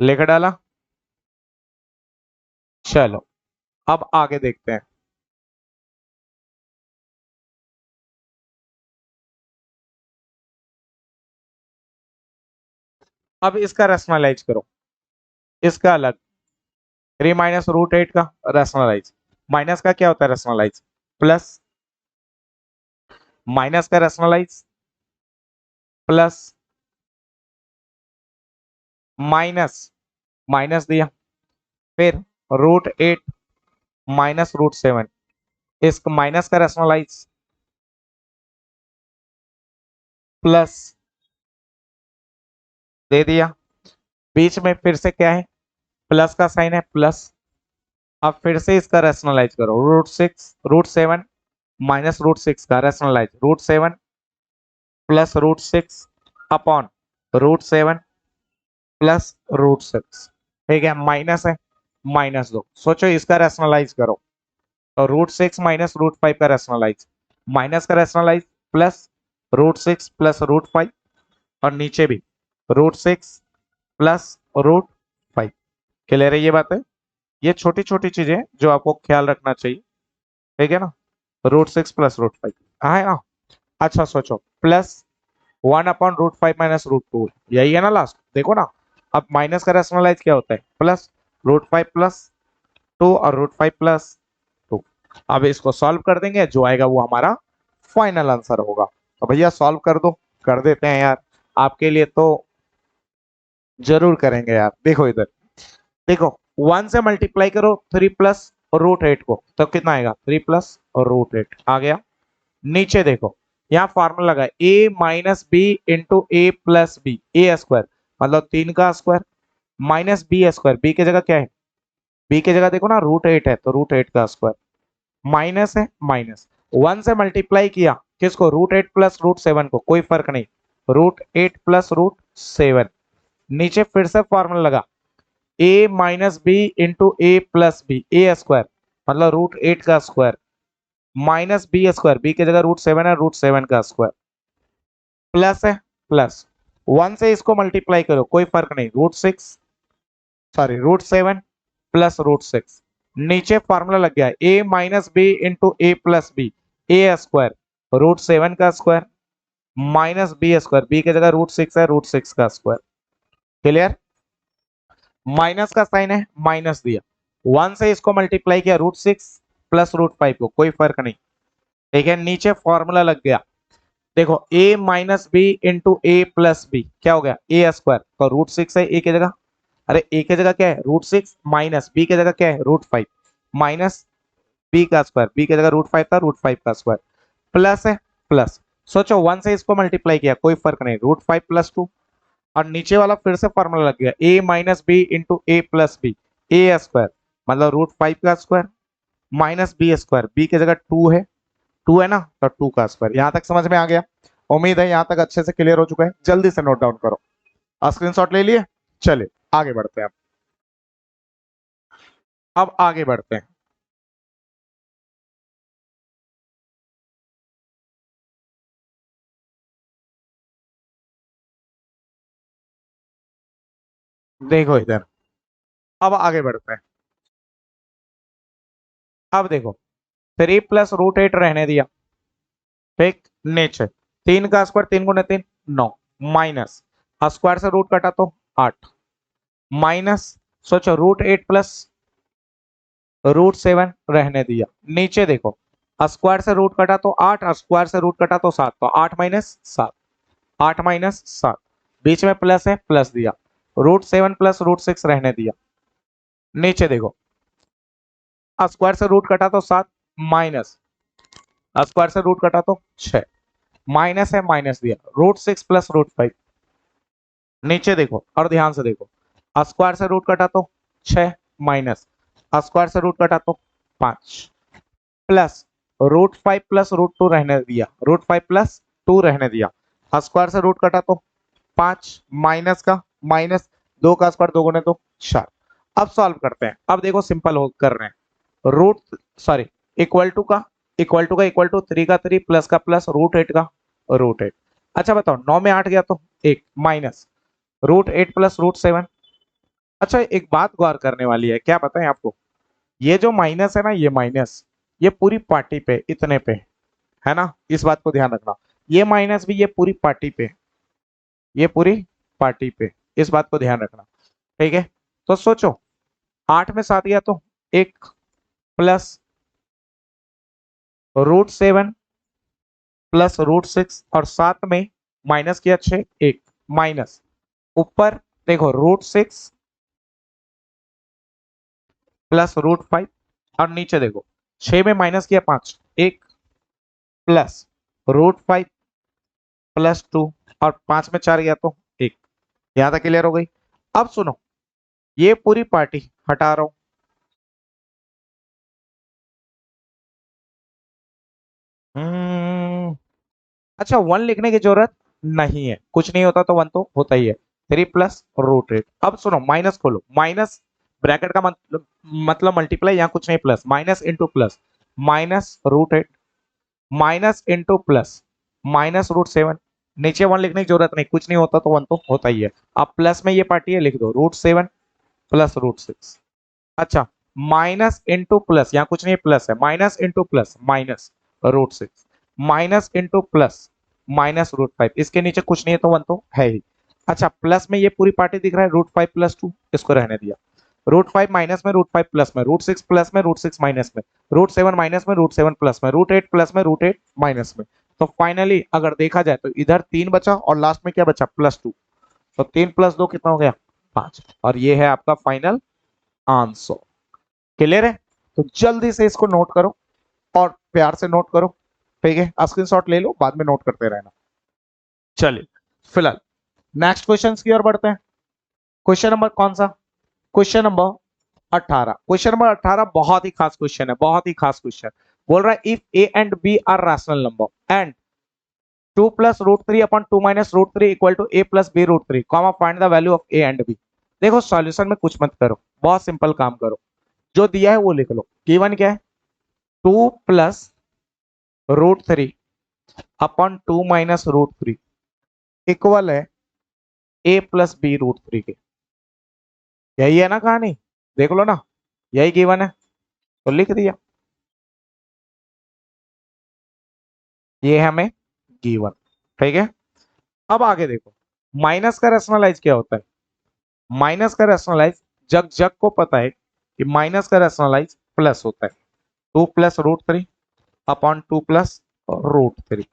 लिख डाला। चलो अब आगे देखते हैं। अब इसका रैशनलाइज करो, इसका अलग 3 - √8 का रैशनलाइज, माइनस का क्या होता है रैशनलाइज, प्लस, माइनस का रैशनलाइज प्लस, माइनस, माइनस दिया, फिर √8 - √7, इस माइनस का रैशनलाइज प्लस दे दिया, बीच में फिर से क्या है प्लस का साइन है प्लस। अब फिर से इसका रैशनलाइज करो, √7 - √6 का रैशनलाइज, √7 प्लस √6 अपॉन √7 प्लस √6। ठीक है, माइनस है, -2, सोचो इसका रैशनलाइज करो तो √6 - √5 का रैशनलाइज, माइनस का रैशनलाइज प्लस √6 प्लस √5, और नीचे भी √6 प्लस √5। क्लियर है ये बात है? ये छोटी छोटी चीजें जो आपको ख्याल रखना चाहिए। ठीक है ना, √6 प्लस √5 है ना। अच्छा सोचो, प्लस 1/√5 - √2, यही है ना लास्ट, देखो ना। अब माइनस का रैशनलाइज क्या होता है, प्लस √5 प्लस 2 और √5 प्लस 2। अब इसको सॉल्व कर देंगे, जो आएगा वो हमारा फाइनल आंसर होगा। तो भैया सॉल्व कर दो, कर देते हैं यार, आपके लिए तो जरूर करेंगे यार। देखो इधर, देखो 1 से मल्टीप्लाई करो 3 प्लस √8 को, तो कितना आएगा 3 प्लस √8 आ गया। नीचे देखो, यहाँ फार्मूला लगा a - b × a + b, a² मतलब 3 का स्क्वायर माइनस b², b की जगह क्या है, b की जगह देखो ना √8 है, तो √8 का स्क्वायर, माइनस है माइनस, 1 से मल्टीप्लाई किया किसको, √8 प्लस √7 को, कोई फर्क नहीं, √8 प्लस √7। नीचे फिर से फॉर्मूला लगा a - b × a + b, a² मतलब √8 का स्क्वायर माइनस b², b की जगह √7 है, √7 का स्क्वायर, प्लस है प्लस, 1 से इसको मल्टीप्लाई करो कोई फर्क नहीं, √7 प्लस √6। नीचे फॉर्मूला लग गया a - b × a + b, a² √7 का स्क्वायर माइनस b², b की जगह √6 है, √6 का स्क्वायर। क्लियर, माइनस का साइन है, माइनस दिया, 1 से इसको मल्टीप्लाई किया √6 प्लस √5 को, कोई फर्क नहीं। ठीक है, नीचे फॉर्मूला लग गया, देखो a - b × a + b क्या हो गया, a², तो √6 है a की जगह, अरे a की जगह क्या है √6 माइनस b की जगह क्या है √5 माइनस b का स्क्वायर, b की जगह √5 था, √5 का स्क्वायर, प्लस है प्लस। सोचो 1 से इसको मल्टीप्लाई किया कोई फर्क नहीं, √5 + 2, और नीचे वाला फिर से फॉर्मूला लग गया a - b × a + b, a² मतलब √5 का स्क्वायर माइनस b², b की जगह 2 है, 2 है ना, तो 2 का स्क्वायर। यहां तक समझ में आ गया? उम्मीद है यहां तक अच्छे से क्लियर हो चुका है। जल्दी से नोट डाउन करो, स्क्रीनशॉट ले लिए। चलिए आगे बढ़ते हैं, अब आगे बढ़ते हैं। देखो इधर, अब आगे बढ़ते हैं। अब देखो 3 प्लस √8 रहने दिया, ठीक, नीचे 3 का स्क्वायर, 3 × 3 9, माइनस स्क्वायर से रूट कटा तो 8, माइनस सोचो √8 प्लस √7 रहने दिया। नीचे देखो स्क्वायर से रूट कटा तो 8, स्क्वायर से रूट कटा तो 7, तो 8 माइनस 7, 8 माइनस 7, बीच में प्लस है प्लस दिया, √7 प्लस √6 रहने दिया। नीचे देखो स्क्वायर से रूट कटा तो 7 माइनस स्क्वायर से रूट कटा तो 6, माइनस है माइनस दिया, √6 प्लस √5। नीचे देखो और ध्यान से देखो स्क्वायर से रूट कटा तो 6 माइनस स्क्वायर से रूट कटा तो 5 प्लस √5 प्लस √2 रहने दिया, √5 प्लस 2 रहने दिया, स्क्वायर से रूट कटा तो 5 माइनस का माइनस 2 का स्क्वायर 2 गुने तो 4। अब सॉल्व करते हैं। अब देखो सिंपल हो कर रहे हैं रूट सॉरी इक्वल टू का इक्वल टू का इक्वल टू 3 का 3 प्लस का प्लस √8 का √8। अच्छा बताओ 9 में 8 गया तो 1 माइनस √8 प्लस √7। अच्छा एक बात गौर करने वाली है, क्या बताएं आपको, ये जो माइनस है ना, ये माइनस ये पूरी पार्टी पे इतने पे है ना, इस बात को ध्यान रखना। ये माइनस भी ये पूरी पार्टी पे, ये पूरी पार्टी पे, इस बात को ध्यान रखना। ठीक है तो सोचो 8 में 7 गया तो 1 प्लस √7 प्लस √6 और 7 में माइनस किया 6 1 माइनस ऊपर देखो √6 प्लस √5 और नीचे देखो 6 में माइनस किया 5 1 प्लस √5 प्लस 2 और 5 में 4 गया तो 1। यहां तक क्लियर हो गई। अब सुनो ये पूरी पार्टी हटा रहा हूं, अच्छा 1 लिखने की जरूरत नहीं है, कुछ नहीं होता तो 1 तो होता ही है। 3 प्लस √8। अब सुनो माइनस खोलो, माइनस ब्रैकेट का मतलब मल्टीप्लाई, यहाँ कुछ नहीं plus, minus into plus minus √8 minus into plus minus √7। नीचे 1 लिखने की जरूरत नहीं, कुछ नहीं होता तो 1 तो होता ही है। अब प्लस में ये पार्टी है लिख दो √7 प्लस √6। अच्छा माइनस इंटू प्लस, यहाँ कुछ नहीं प्लस है, minus into plus minus √6 minus into plus minus √5। इसके नीचे कुछ नहीं है तो 1 तो है ही। अच्छा प्लस में ये पूरी पार्टी दिख रहा है √5 प्लस 2, इसको रहने दिया। √5 माइनस में √5 प्लस में √6 प्लस में √6 माइनस में √7 माइनस में √7 प्लस में √8 प्लस में √8 माइनस में। तो फाइनली अगर देखा जाए तो इधर 3 बचा और लास्ट में क्या बचा +2, तो 3 प्लस 2 कितना हो गया 5, और ये है आपका फाइनल आंसर। क्लियर है? तो जल्दी से इसको नोट करो और प्यार से नोट करो। ठीक है स्क्रीनशॉट ले लो, बाद में नोट करते रहना। चलिए फिलहाल नेक्स्ट क्वेश्चन की ओर बढ़ते हैं। क्वेश्चन नंबर कौन सा, क्वेश्चन नंबर 18। क्वेश्चन नंबर 18 बहुत ही खास क्वेश्चन है, बहुत ही खास क्वेश्चन। बोल रहा है if a and b are rational number and 2 plus √3 upon 2 minus √3 equal to a plus b √3 comma find the value of a and b। देखो सॉल्यूशन में कुछ मत करो, बहुत सिंपल काम करो, जो दिया है वो लिख लो। गिवन क्या है 2 प्लस √3 अपॉन 2 माइनस √3 इक्वल है a प्लस b √3 के। यही है ना कहानी, देख लो ना, यही गिवन है तो लिख दिया, ये है हमें गिवन। ठीक है अब आगे देखो माइनस का रैशनलाइज क्या होता है। माइनस का रैशनलाइज जग जग को पता है कि माइनस का रैशनलाइज प्लस होता है। 2 plus √3 upon 2 plus √3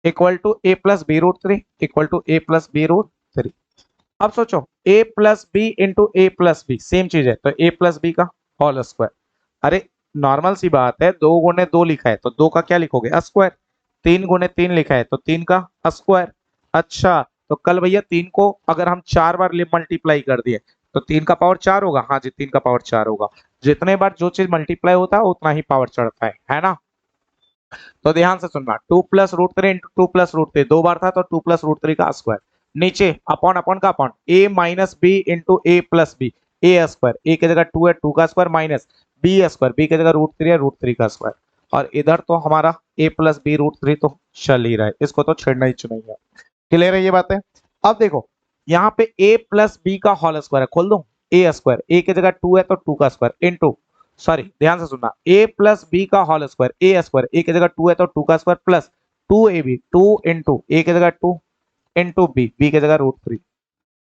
equal to a plus b √3 equal to a plus b √3। अब सोचो a plus B into A plus b same चीज है, तो a प्लस बी का होल स्क्वायर। अरे नॉर्मल सी बात है, 2 गुने 2 लिखा है तो 2 का क्या लिखोगे स्क्वायर, 3 गुने 3 लिखा है तो 3 का स्क्वायर। अच्छा तो कल भैया 3 को अगर हम 4 बार मल्टीप्लाई कर दिए तो 3 का पावर 4 होगा, हाँ जी 3 का पावर 4 होगा। जितने बार जो चीज मल्टीप्लाई होता है उतना ही पावर चढ़ता है ना। तो ध्यान से सुनना 2 प्लस √3 इंटू 2 प्लस √3 दो बार था तो 2 प्लस √3 का स्क्वायर। नीचे अपॉन अपॉन का upon a minus B into A plus B A square, ए की जगह 2 है 2 का square minus B square, B की जगह √3 है √3 का स्क्वायर। और इधर तो हमारा a प्लस बी √3 तो चल ही रहा है, इसको तो छेड़ना ही चाहिए। क्लियर है ये बात है। अब देखो यहाँ पे a प्लस बी का होल स्क्वायर है, खोल दो ए स्क्वायर, ए की जगह 2 है तो 2 का स्क्वायर इंटू सॉरी ध्यान से सुनना a प्लस बी का होल स्क्वायर ए स्क्वायर, ए की जगह 2 है तो 2 का स्क्वायर प्लस 2ab 2 इंटू ए की जगह 2 इंटू बी, बी की जगह √3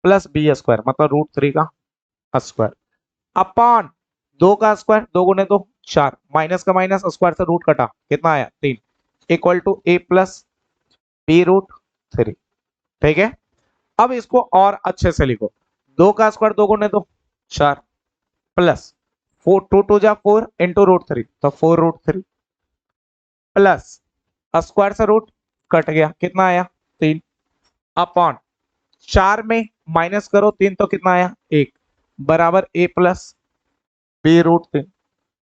प्लस बी स्क्वायर मतलब √3 का स्क्वायर। अपॉन 2 का स्क्वायर, 2 गुने 2 4, माइनस का माइनस, स्क्वायर से रूट कटा, कितना आया 3, equal to a plus b root 3। ठीक है, अब इसको और अच्छे से लिखो, 2 का स्क्वायर 2 गुने 2 4 प्लस 4, 2 2 जा 4 इंटू रूट 3, तो 4 रूट 3 प्लस स्क्वायर से रूट कट गया, कितना आया 3, अपॉन 4 में माइनस करो 3 तो कितना आया 1, बराबर ए प्लस बी रूट 3।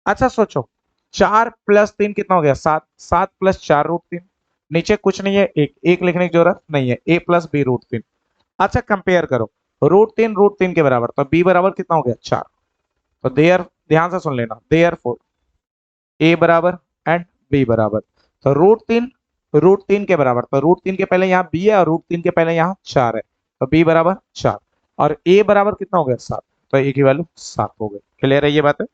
अच्छा सोचो, 4 प्लस 3 कितना हो गया 7, 7 प्लस 4 रूट 3, नीचे कुछ नहीं है, एक एक लिखने की जरूरत नहीं है, ए प्लस बी रूट 3। अच्छा कंपेयर करो, रूट 3 के बराबर, तो बी बराबर कितना हो गया 4, तो देयर, ध्यान से सुन लेना, देयर फोर ए बराबर एंड बी बराबर, तो रूट तीन के बराबर, तो रूट 3 के पहले यहाँ बी है और रूट 3 के पहले यहाँ 4 है, तो बी बराबर 4 और ए बराबर कितना हो गया 7, तो ए की वैल्यू 7 हो गई। क्लियर है ये बात है?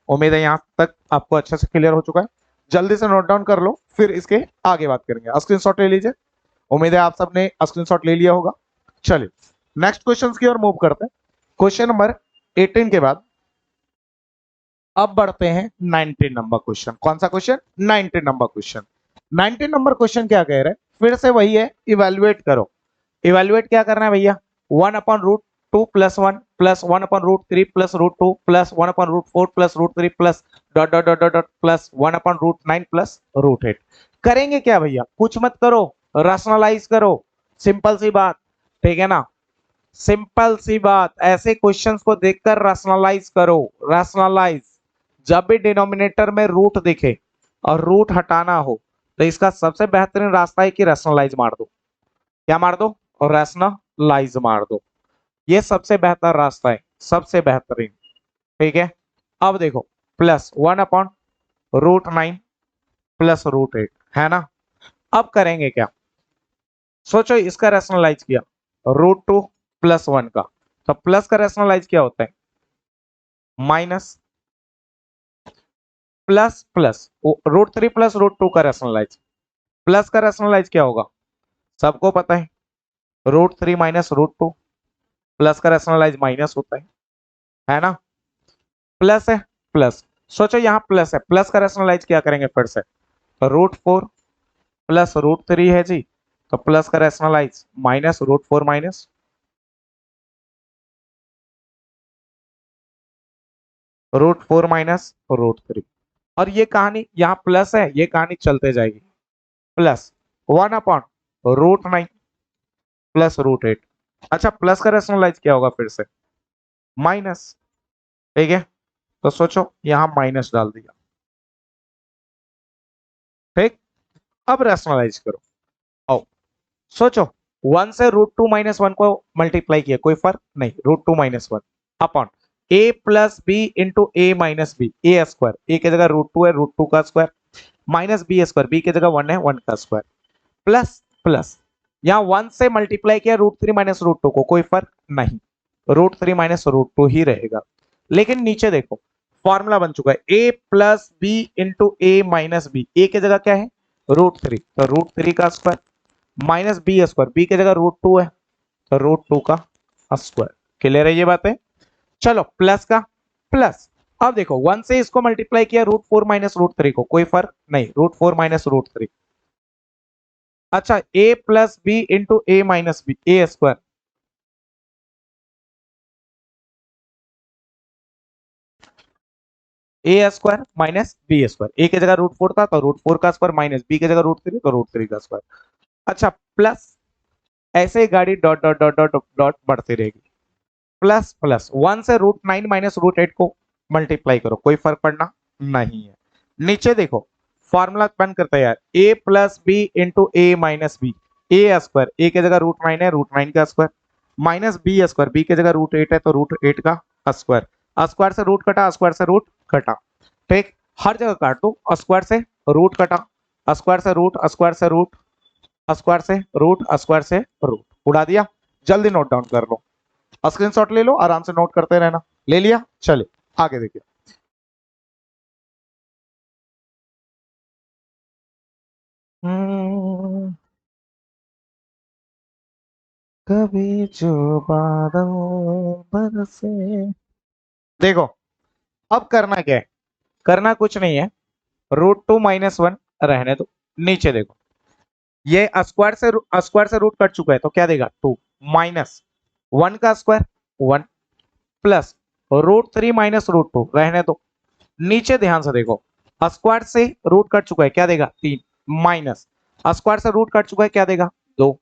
उम्मीद है यहाँ तक आपको अच्छे से क्लियर हो चुका है। जल्दी से नोट डाउन कर लो, फिर इसके आगे बात करेंगे। स्क्रीनशॉट ले लीजिए, उम्मीद है आप सबने स्क्रीनशॉट ले लिया होगा। चलिए नेक्स्ट क्वेश्चन की ओर मूव करते हैं। क्वेश्चन नंबर 18 के बाद अब बढ़ते हैं 19 नंबर क्वेश्चन। कौन सा question? 19 number question. 19 number question क्या कह रहे हैं, फिर से वही है, इवेल्युएट करो। इवेल्युएट क्या करना है भैया, 1/√2 plus 1 plus 1/√3 plus √2 plus 1/√4 plus √3 plus dot dot dot dot plus 1/√9 plus √8। करेंगे क्या भैया, कुछ मत करो, रैशनलाइज करो, सिंपल सी बात, ठीक है ना, सिंपल सी बात। ऐसे क्वेश्चंस को देखकर रैशनलाइज करो, रैशनलाइज। जब भी डिनोमिनेटर में रूट दिखे और रूट हटाना हो, तो इसका सबसे बेहतरीन रास्ता है कि रैशनलाइज मार दो। क्या मार दो? और रैशनलाइज मार दो, ये सबसे बेहतर रास्ता है, सबसे बेहतरीन। ठीक है, अब देखो, प्लस 1/√9 प्लस √8 है ना। अब करेंगे क्या, सोचो, इसका रैशनलाइज किया √2 प्लस 1 का, तो प्लस का रैशनलाइज क्या होता है माइनस, प्लस प्लस √3 प्लस √2 का रैशनलाइज, प्लस का रैशनलाइज क्या होगा सबको पता है, √3 माइनस √2, प्लस का रैशनलाइज माइनस होता है ना। प्लस है, प्लस, सोचो यहाँ प्लस है, प्लस का रैशनलाइज क्या करेंगे फिर से, तो √4 प्लस √3 है जी, तो प्लस का रैशनलाइज माइनस √4 माइनस √4 माइनस √3। और ये कहानी यहाँ प्लस है, ये कहानी चलते जाएगी, प्लस 1/√9 प्लस √8। अच्छा प्लस का रैशनलाइज क्या होगा फिर से माइनस, ठीक है, तो सोचो यहाँ माइनस डाल दिया, ठीक। अब रैशनलाइज करो, आओ सोचो, 1 से √2 माइनस 1 को मल्टीप्लाई किया, कोई फर्क नहीं, √2 minus 1 upon a plus B into A minus B, A square, ए की जगह √2 है, √2 का square, minus B square, B की जगह 1 है, 1 का स्क्वायर, प्लस प्लस, यहाँ 1 से मल्टीप्लाई किया √3 माइनस √2 को, कोई फर्क नहीं, √3 माइनस √2 ही रहेगा। लेकिन नीचे देखो, फॉर्मूला बन चुका है a plus B into A minus B, A की जगह क्या है √3, तो √3 का square, minus B square, B की जगह √2 है, तो √2 का स्क्वायर। क्लियर है ये बातें? चलो प्लस का प्लस, अब देखो 1 से इसको मल्टीप्लाई किया √4 माइनस √3 को, कोई फर्क नहीं, √4 माइनस √3। अच्छा a plus B into A minus B, A square, A square minus B square, ए की जगह √4 था तो √4 का स्क्वायर, माइनस बी की जगह √3 तो √3 का स्क्वायर। अच्छा प्लस, ऐसे ही गाड़ी dot dot dot dot dot बढ़ती रहेगी, प्लस प्लस 1 से √9 माइनस √8 को मल्टीप्लाई करो, कोई फर्क पड़ना नहीं है। नीचे देखो, फॉर्मूला बन करता है यार, a plus B into A minus B, A square, ए की जगह √9 है, √9 का square, minus B square, B की जगह √8 है तो √8 का स्क्वायर, स्क्वायर से रूट कटा, स्क्वायर से रूट कटा, ठीक, हर जगह काट दो, स्क्वायर से रूट कटा, स्क्वायर से रूट, स्क्वायर से रूट, स्क्वायर से रूट, स्क्वायर से रूट, उड़ा दिया। जल्दी नोट डाउन कर लो, स्क्रीनशॉट ले लो, आराम से नोट करते रहना। ले लिया, चलिए आगे देखिए। कभी जो बादल बरसे, देखो अब करना क्या है, करना कुछ नहीं है, √2 - 1 रहने दो। नीचे देखो, ये स्क्वायर से रूट कट चुका है तो क्या देगा 2 माइनस 1 का स्क्वायर 1 प्लस √3 - √2 रहने दो। नीचे ध्यान से देखो, स्क्वायर से रूट कट चुका है क्या देगा 3 माइनस स्क्वायर से रूट कट चुका है क्या देगा 2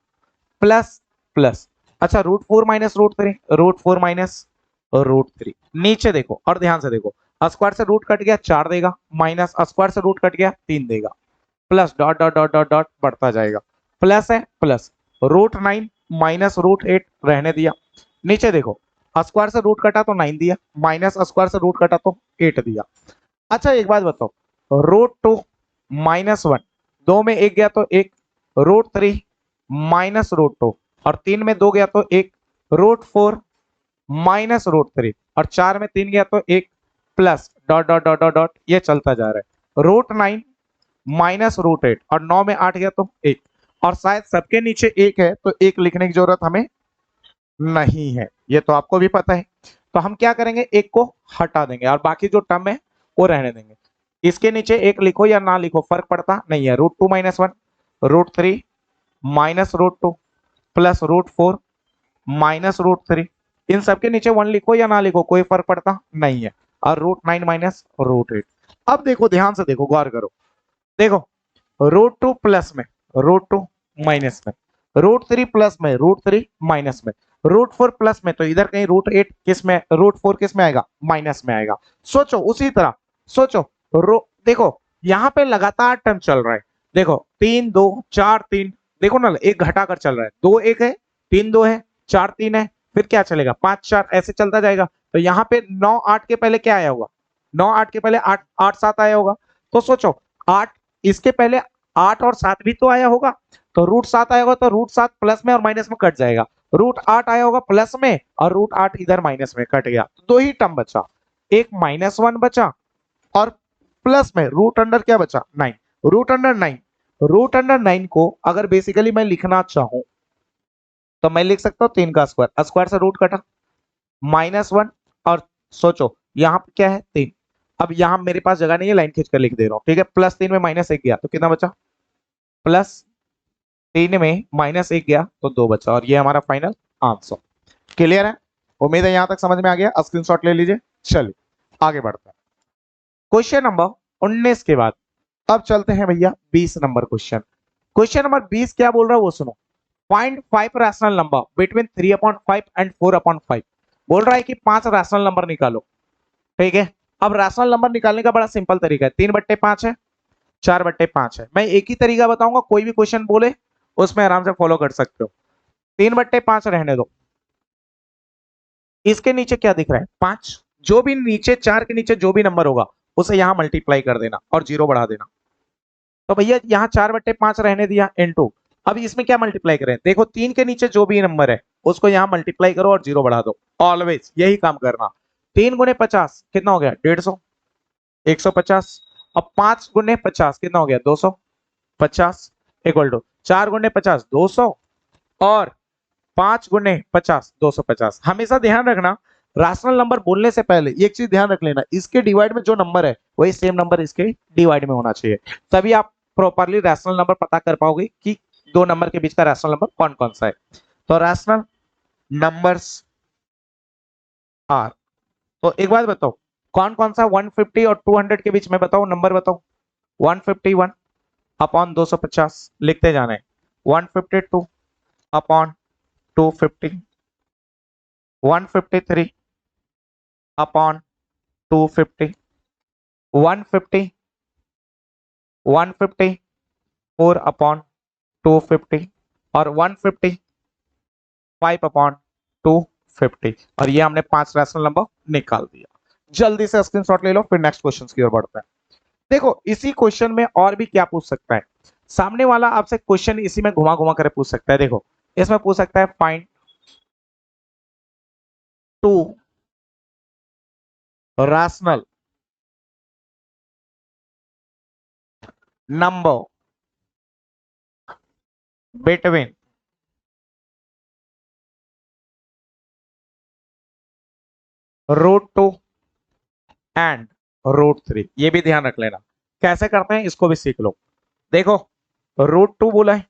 प्लस प्लस। अच्छा √4 - √3 नीचे देखो और ध्यान से देखो, स्क्वायर से रूट कट गया 4 देगा माइनस स्क्वायर से रूट कट गया 3 देगा plus dot dot dot dot dot बढ़ता जाएगा। प्लस है प्लस √9 - √8 रहने दिया। नीचे देखो, स्क्वायर से रूट कटा तो 9 दिया माइनस स्क्वायर से रूट कटा तो 8 दिया। अच्छा एक बात बताओ, √2 - 1 दो में एक गया तो एक, √3 - √2 और 3 में 2 गया तो एक, √4 - √3 और 4 में 3 गया तो एक plus dot dot dot dot dot ये चलता जा रहा है। √9 - √8 और 9 में 8 गया तो एक, और शायद सबके नीचे एक है तो एक लिखने की जरूरत हमें नहीं है, ये तो आपको भी पता है। तो हम क्या करेंगे, एक को हटा देंगे और बाकी जो टर्म है वो रहने देंगे। इसके नीचे एक लिखो या ना लिखो फर्क पड़ता नहीं है। √2 - 1 √3 - √2 प्लस √4 -√3 इन सबके नीचे 1 लिखो या ना लिखो कोई फर्क पड़ता नहीं है। और √9 - √8। अब देखो ध्यान से देखो, गौर करो, देखो √2 प्लस में, √2 माइनस में, √3 प्लस में, √3 माइनस में, √4 प्लस में, तो इधर कहीं √8 किस में, √4 किस में आएगा, माइनस में आएगा। सोचो उसी तरह, सोचो देखो यहाँ पे लगातार टर्म चल रहा है, देखो 3 2 4 3, देखो ना एक घटाकर चल रहा है, 2 1 है, 3 2 है, 4 3 है, फिर क्या चलेगा 5 4 ऐसे चलता जाएगा। तो यहाँ पे 9 8 के पहले क्या आया होगा, 9 8 के पहले 8 8 7 आया होगा। तो सोचो 8 इसके पहले 8 और 7 भी तो आया होगा, तो √7 आया होगा तो √7 प्लस में और माइनस में कट जाएगा, √8 आया होगा प्लस में और √8 इधर माइनस में कट गया, तो दो ही टर्म बचा, एक -1 बचा और प्लस में रूट अंडर क्या बचा 9, √9 को अगर बेसिकली मैं लिखना चाहूं तो मैं लिख सकता हूं 3 का स्क्वायर, स्क्वायर से रूट कटा -1 और सोचो यहाँ पे क्या है 3, अब यहाँ मेरे पास जगह नहीं है लाइन खींच कर लिख दे रहा हूं, ठीक है, +3 में -1 गया तो कितना बचा, +3 में -1 गया तो 2 बचा, और ये हमारा फाइनल आंसर। क्लियर है, उम्मीद है यहां तक समझ में आ गया, स्क्रीनशॉट ले लीजिए। चलिए आगे बढ़ते हैं, क्वेश्चन नंबर 19 के बाद अब चलते हैं भैया 20 नंबर क्वेश्चन। क्वेश्चन नंबर 20 क्या बोल रहा है वो सुनो, find 5 rational number between 3/5 and 4/5। बोल रहा है कि 5 रैशनल नंबर निकालो, ठीक है। अब रैशनल नंबर निकालने का बड़ा सिंपल तरीका है, 3/5 है, 4/5 है। मैं एक ही तरीका बताऊंगा, कोई भी क्वेश्चन बोले उसमें आराम से फॉलो कर सकते हो। 3/5 रहने दो, इसके नीचे क्या दिख रहा है 5, जो भी नीचे 4 के नीचे जो भी नंबर होगा उसे यहां मल्टीप्लाई कर देना और 0 बढ़ा देना। तो भैया यहाँ 4/5 रहने दिया इनटू, अब इसमें क्या मल्टीप्लाई करें, देखो 3 के नीचे जो भी नंबर है उसको यहाँ मल्टीप्लाई करो और 0 बढ़ा दो, ऑलवेज यही काम करना। 3 गुने 50 कितना हो गया 150, 150। अब 5 गुने 50 कितना हो गया 250 इक्वल टू 4 गुने 50 200 और 5 गुने 50 250। हमेशा ध्यान रखना, रैशनल नंबर बोलने से पहले एक चीज ध्यान रख लेना, इसके डिवाइड में जो नंबर है वही सेम नंबर इसके डिवाइड में होना चाहिए, तभी आप प्रॉपरली रैशनल नंबर पता कर पाओगे कि दो नंबर के बीच का रैशनल नंबर कौन कौन सा है। तो रैशनल नंबर्स आर, तो एक बात बताओ कौन कौन सा 150 और 200 के बीच में, बताओ नंबर बताओ। 151 अपॉन 250 लिखते जाना है, 152 अपॉन 250, 153 अपॉन 250, 150, 154 अपॉन 250 और 155 अपॉन 250, और ये हमने 5 रैशनल नंबर निकाल दिया। जल्दी से स्क्रीनशॉट ले लो फिर नेक्स्ट क्वेश्चन की ओर बढ़ते हैं। देखो इसी क्वेश्चन में और भी क्या पूछ सकता है, सामने वाला आपसे क्वेश्चन इसी में घुमा घुमा कर पूछ सकता है। देखो इसमें पूछ सकता है find 2 rational number between √2 and √3, ये भी ध्यान रख लेना। कैसे करते हैं इसको भी सीख लो। देखो √2 बोला है,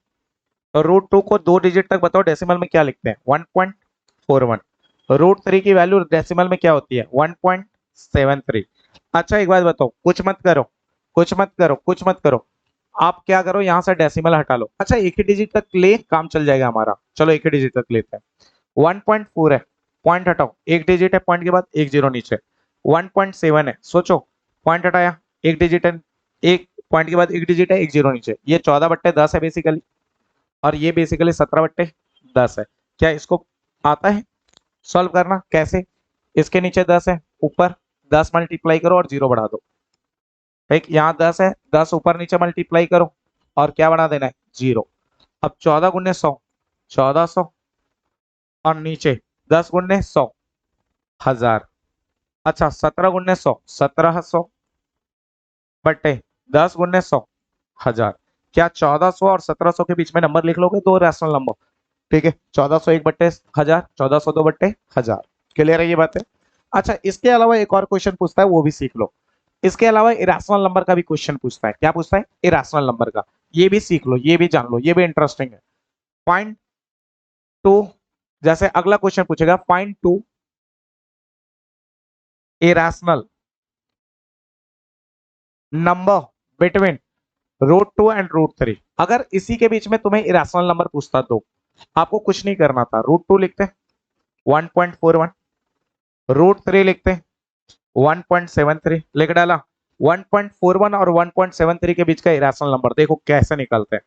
√2 को 2 डिजिट तक बताओ डेसिमल में क्या लिखते हैं, 1.41। √3 की वैल्यू डेसिमल में क्या होती है, 1.73। अच्छा एक बात बताओ, कुछ मत करो, कुछ मत करो, कुछ मत करो, आप क्या करो यहाँ से डेसिमल हटा लो। अच्छा एक ही डिजिट तक ले, काम चल जाएगा हमारा। चलो एक ही डिजिट तक लेते हैं, 1.4 है, पॉइंट हटाओ, एक डिजिट है, पॉइंट के बाद एक जीरो नीचे। 1.7 है, सोचो, पॉइंट हटाया, एक डिजिट है, एक पॉइंट के बाद एक डिजिट है, एक जीरो नीचे। ये 14/10 है बेसिकली, और ये बेसिकली 17/10 है। क्या इसको आता है सॉल्व करना? कैसे? इसके नीचे 10 है, ऊपर 10 मल्टीप्लाई करो और जीरो बढ़ा दो। ठीक, यहाँ 10 है, 10 ऊपर नीचे मल्टीप्लाई करो और क्या बढ़ा देना है, जीरो। अब 14 × 100, 1400, और नीचे 10 × 100, 1000। अच्छा 17 × 100, 1700 बटे 10 × 100, 1000। क्या 1400 और 1700 के बीच में नंबर लिख लोगे, दो रैशनल नंबर? ठीक है, 1401/1000, 1402/1000। क्लियर है ये बात है? अच्छा इसके अलावा एक और क्वेश्चन पूछता है, वो भी सीख लो। इसके अलावा इरेशनल नंबर का भी क्वेश्चन पूछता है। क्या पूछता है? इरेशनल नंबर का। ये भी सीख लो, ये भी जान लो, ये भी इंटरेस्टिंग है। फाइंड टू, जैसे अगला क्वेश्चन पूछेगा, find two irrational number between √2 and √3। अगर इसी के बीच में तुम्हें इरेशनल नंबर पूछता तो आपको कुछ नहीं करना था, √2 लिखते 1.41, √3 लिखते 1.73, लिख डाला। 1.41 और 1.73 के बीच का इरेशनल नंबर देखो कैसे निकलते हैं।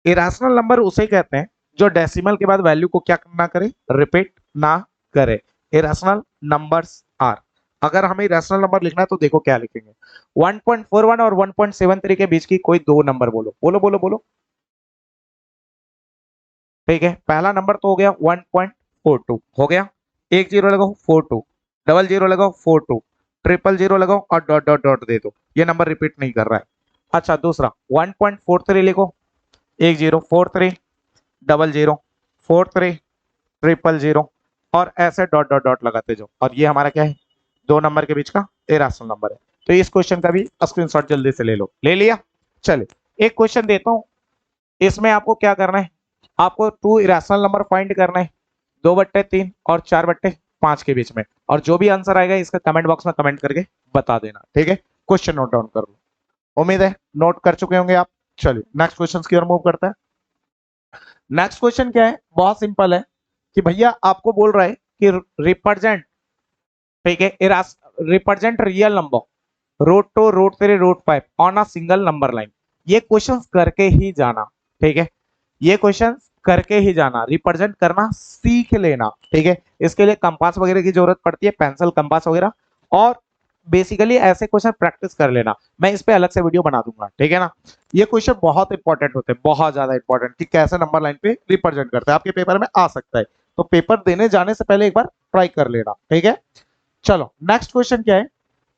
इरेशनल नंबर उसे कहते हैं जो डेसिमल के बाद वैल्यू को क्या ना करे, रिपीट ना करे। इरेशनल नंबर्स आर, अगर हमें इरेशनल नंबर लिखना है तो देखो क्या लिखेंगे, 1.41 और 1.73 के बीच की कोई दो नंबर बोलो, बोलो बोलो बोलो। ठीक है, पहला नंबर तो हो गया 1.42, हो गया, एक जीरो लगाओ 42, डबल जीरो लगाओ 42, ट्रिपल जीरो लगाओ और डॉट डॉट डॉट दे दो, ये नंबर रिपीट नहीं कर रहा है। अच्छा दूसरा 1.43 लिखो, एक zero 43, double zero 43, triple zero, और ऐसे डॉट डॉट डॉट लगाते जाओ, और ये हमारा क्या है, दो नंबर के बीच का इरेशनल नंबर है। तो इस क्वेश्चन का भी स्क्रीनशॉट जल्दी से ले लो। ले लिया? चलिए एक क्वेश्चन देता हूं, इसमें आपको क्या करना है, आपको टू इरेशनल नंबर फाइंड करना है 2/3 और 4/5 के बीच में, और जो भी आंसर आएगा इसका कमेंट बॉक्स में कमेंट करके बता देना। ठीक है, क्वेश्चन नोट डाउन कर लो, उम्मीद है नोट कर चुके होंगे आप। चलिए नेक्स्ट क्वेश्चन की ओर मूव करते हैं। नेक्स्ट क्वेश्चन क्या है, बहुत सिंपल है कि भैया आपको बोल रहा है कि रिप्रेजेंट, ठीक है, represent real number √2, √3, √5 on a single number line. ये क्वेश्चन करके ही जाना, ठीक है, ये क्वेश्चन करके ही जाना, रिप्रेजेंट करना सीख लेना। ठीक है, इसके लिए कंपास वगैरह की जरूरत पड़ती है, पेंसिल कंपास वगैरह, और बेसिकली ऐसे क्वेश्चन प्रैक्टिस कर लेना। मैं इस पे अलग से वीडियो बना दूंगा, ठीक है ना। ये क्वेश्चन बहुत इंपॉर्टेंट होते हैं, बहुत ज्यादा इंपॉर्टेंट, कि कैसे नंबर लाइन पे रिप्रेजेंट करते हैं, आपके पेपर में आ सकता है। तो पेपर देने जाने से पहले एक बार ट्राई कर लेना, ठीक है। चलो नेक्स्ट क्वेश्चन क्या है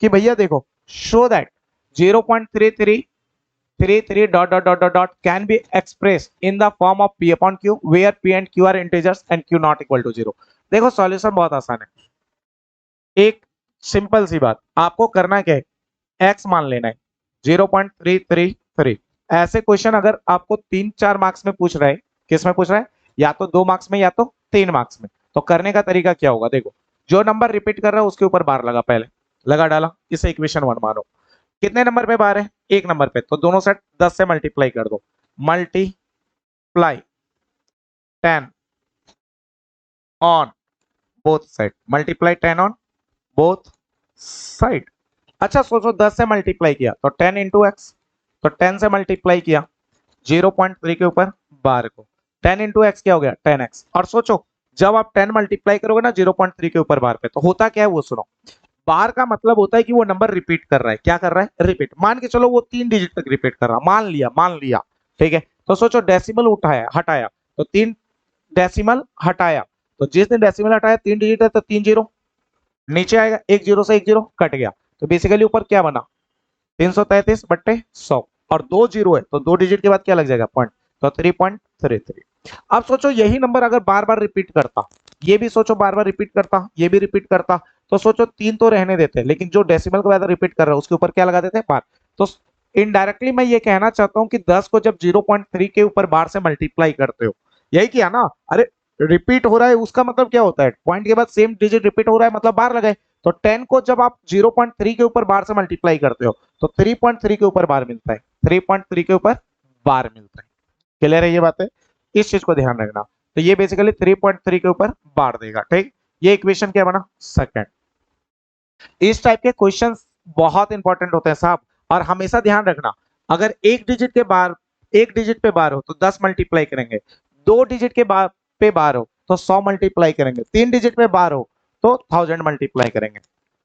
कि भैया देखो, show that 0.3333 dot dot dot dot can be express in the form of p upon q where p and q are integers and q not equal to 0। देखो सॉल्यूशन बहुत आसान है, एक सिंपल सी बात, आपको करना क्या है, x मान लेना है 0.333। ऐसे क्वेश्चन अगर आपको 3-4 मार्क्स में पूछ रहा है, किस में पूछ रहा है, या तो 2 मार्क्स में या तो 3 मार्क्स में, तो करने का तरीका क्या होगा, देखो जो नंबर रिपीट कर रहा है उसके ऊपर बार लगा, पहले लगा डाला, इसे इक्वेशन 1 मानो। कितने नंबर पे बार है, एक नंबर पे, तो दोनों साइड 10 से मल्टीप्लाई कर दो, multiply 10 on both side, multiply 10 on both side. अच्छा सोचो 10 से मल्टीप्लाई किया तो 10 इंटू एक्स, तो 10 से मल्टीप्लाई किया 0.3 के ऊपर बार को, 10 इंटू एक्स क्या हो गया 10x। और सोचो जब आप 10 मल्टीप्लाई करोगे ना 0.3 के ऊपर बार पे, तो होता क्या है वो सुनो, बार का मतलब होता है कि वो नंबर रिपीट कर रहा है, क्या कर रहा है, रिपीट। मान के चलो वो 3 डिजिट तक रिपीट कर रहा, मान लिया, मान लिया, ठीक है। तो सोचो डेसिमल उठाया, हटाया, तो 3 डेसिमल हटाया, तो जिस दिन डेसिमल हटाया 3 डिजिट है तो 3 जीरो नीचे आएगा, एक जीरो से एक जीरो कट गया, तो बेसिकली ऊपर क्या बना 333/100, और 2 जीरो है तो 2 डिजिट के बाद क्या लग जाएगा पॉइंट, तो 3.33। अब सोचो यही नंबर अगर बार बार रिपीट करता, ये भी सोचो बार बार रिपीट करता, ये भी रिपीट करता, तो सोचो 3 तो रहने देते हैं, लेकिन जो डेसिमल के बाद रिपीट कर रहा है उसके ऊपर क्या लगा देते हैं, बार। तो इनडायरेक्टली मैं ये कहना चाहता हूं कि 10 को जब 0.3 के ऊपर बार से मल्टीप्लाई करते हो, यही किया ना, अरे रिपीट हो रहा है उसका मतलब क्या होता है, पॉइंट के बाद सेम डिजिट रिपीट हो रहा है मतलब बार लगाए। तो 10 को जब आप 0.3 के ऊपर बार से मल्टीप्लाई करते हो तो 3.3 के ऊपर बार मिलता है, 3.3 के ऊपर बार मिलता है। क्लियर है ये बातें, इस चीज को ध्यान रखना। तो ये बेसिकली 3.3 के ऊपर बार देगा, ठीक। ये इक्वेशन क्या बना, सेकंड। इस टाइप के क्वेश्चंस बहुत इंपॉर्टेंट होते हैं साहब, और हमेशा ध्यान रखना, अगर एक डिजिट के बार, एक डिजिट पे बार हो तो 10 मल्टीप्लाई करेंगे, 2 डिजिट के बार पे बार हो तो 100 मल्टीप्लाई करेंगे, 3 डिजिट पे बार हो तो 1000 मल्टीप्लाई करेंगे।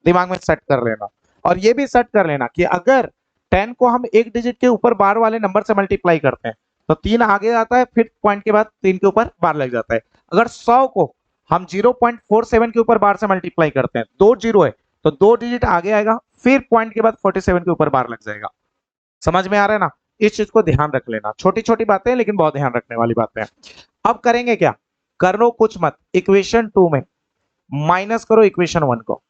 दिमाग में सेट कर लेना। और ये भी सेट कर लेना कि अगर 10 को हम एक डिजिट के ऊपर बार वाले नंबर से मल्टीप्लाई करते हैं तो 3 आगे आता है, फिर पॉइंट के बाद 3 के ऊपर बार लग जाता है। अगर 100 को हम 0.47 के ऊपर बार से मल्टीप्लाई करते हैं, 2 जीरो है तो 2 डिजिट आगे आएगा, फिर पॉइंट के बाद 47 के ऊपर बार लग जाएगा। समझ में आ रहा है ना, इस चीज को ध्यान रख लेना। छोटी छोटी बातें लेकिन बहुत ध्यान रखने वाली बातें हैं। अब करेंगे क्या, करो कुछ मत, इक्वेशन 2 में माइनस करो इक्वेशन 1 को।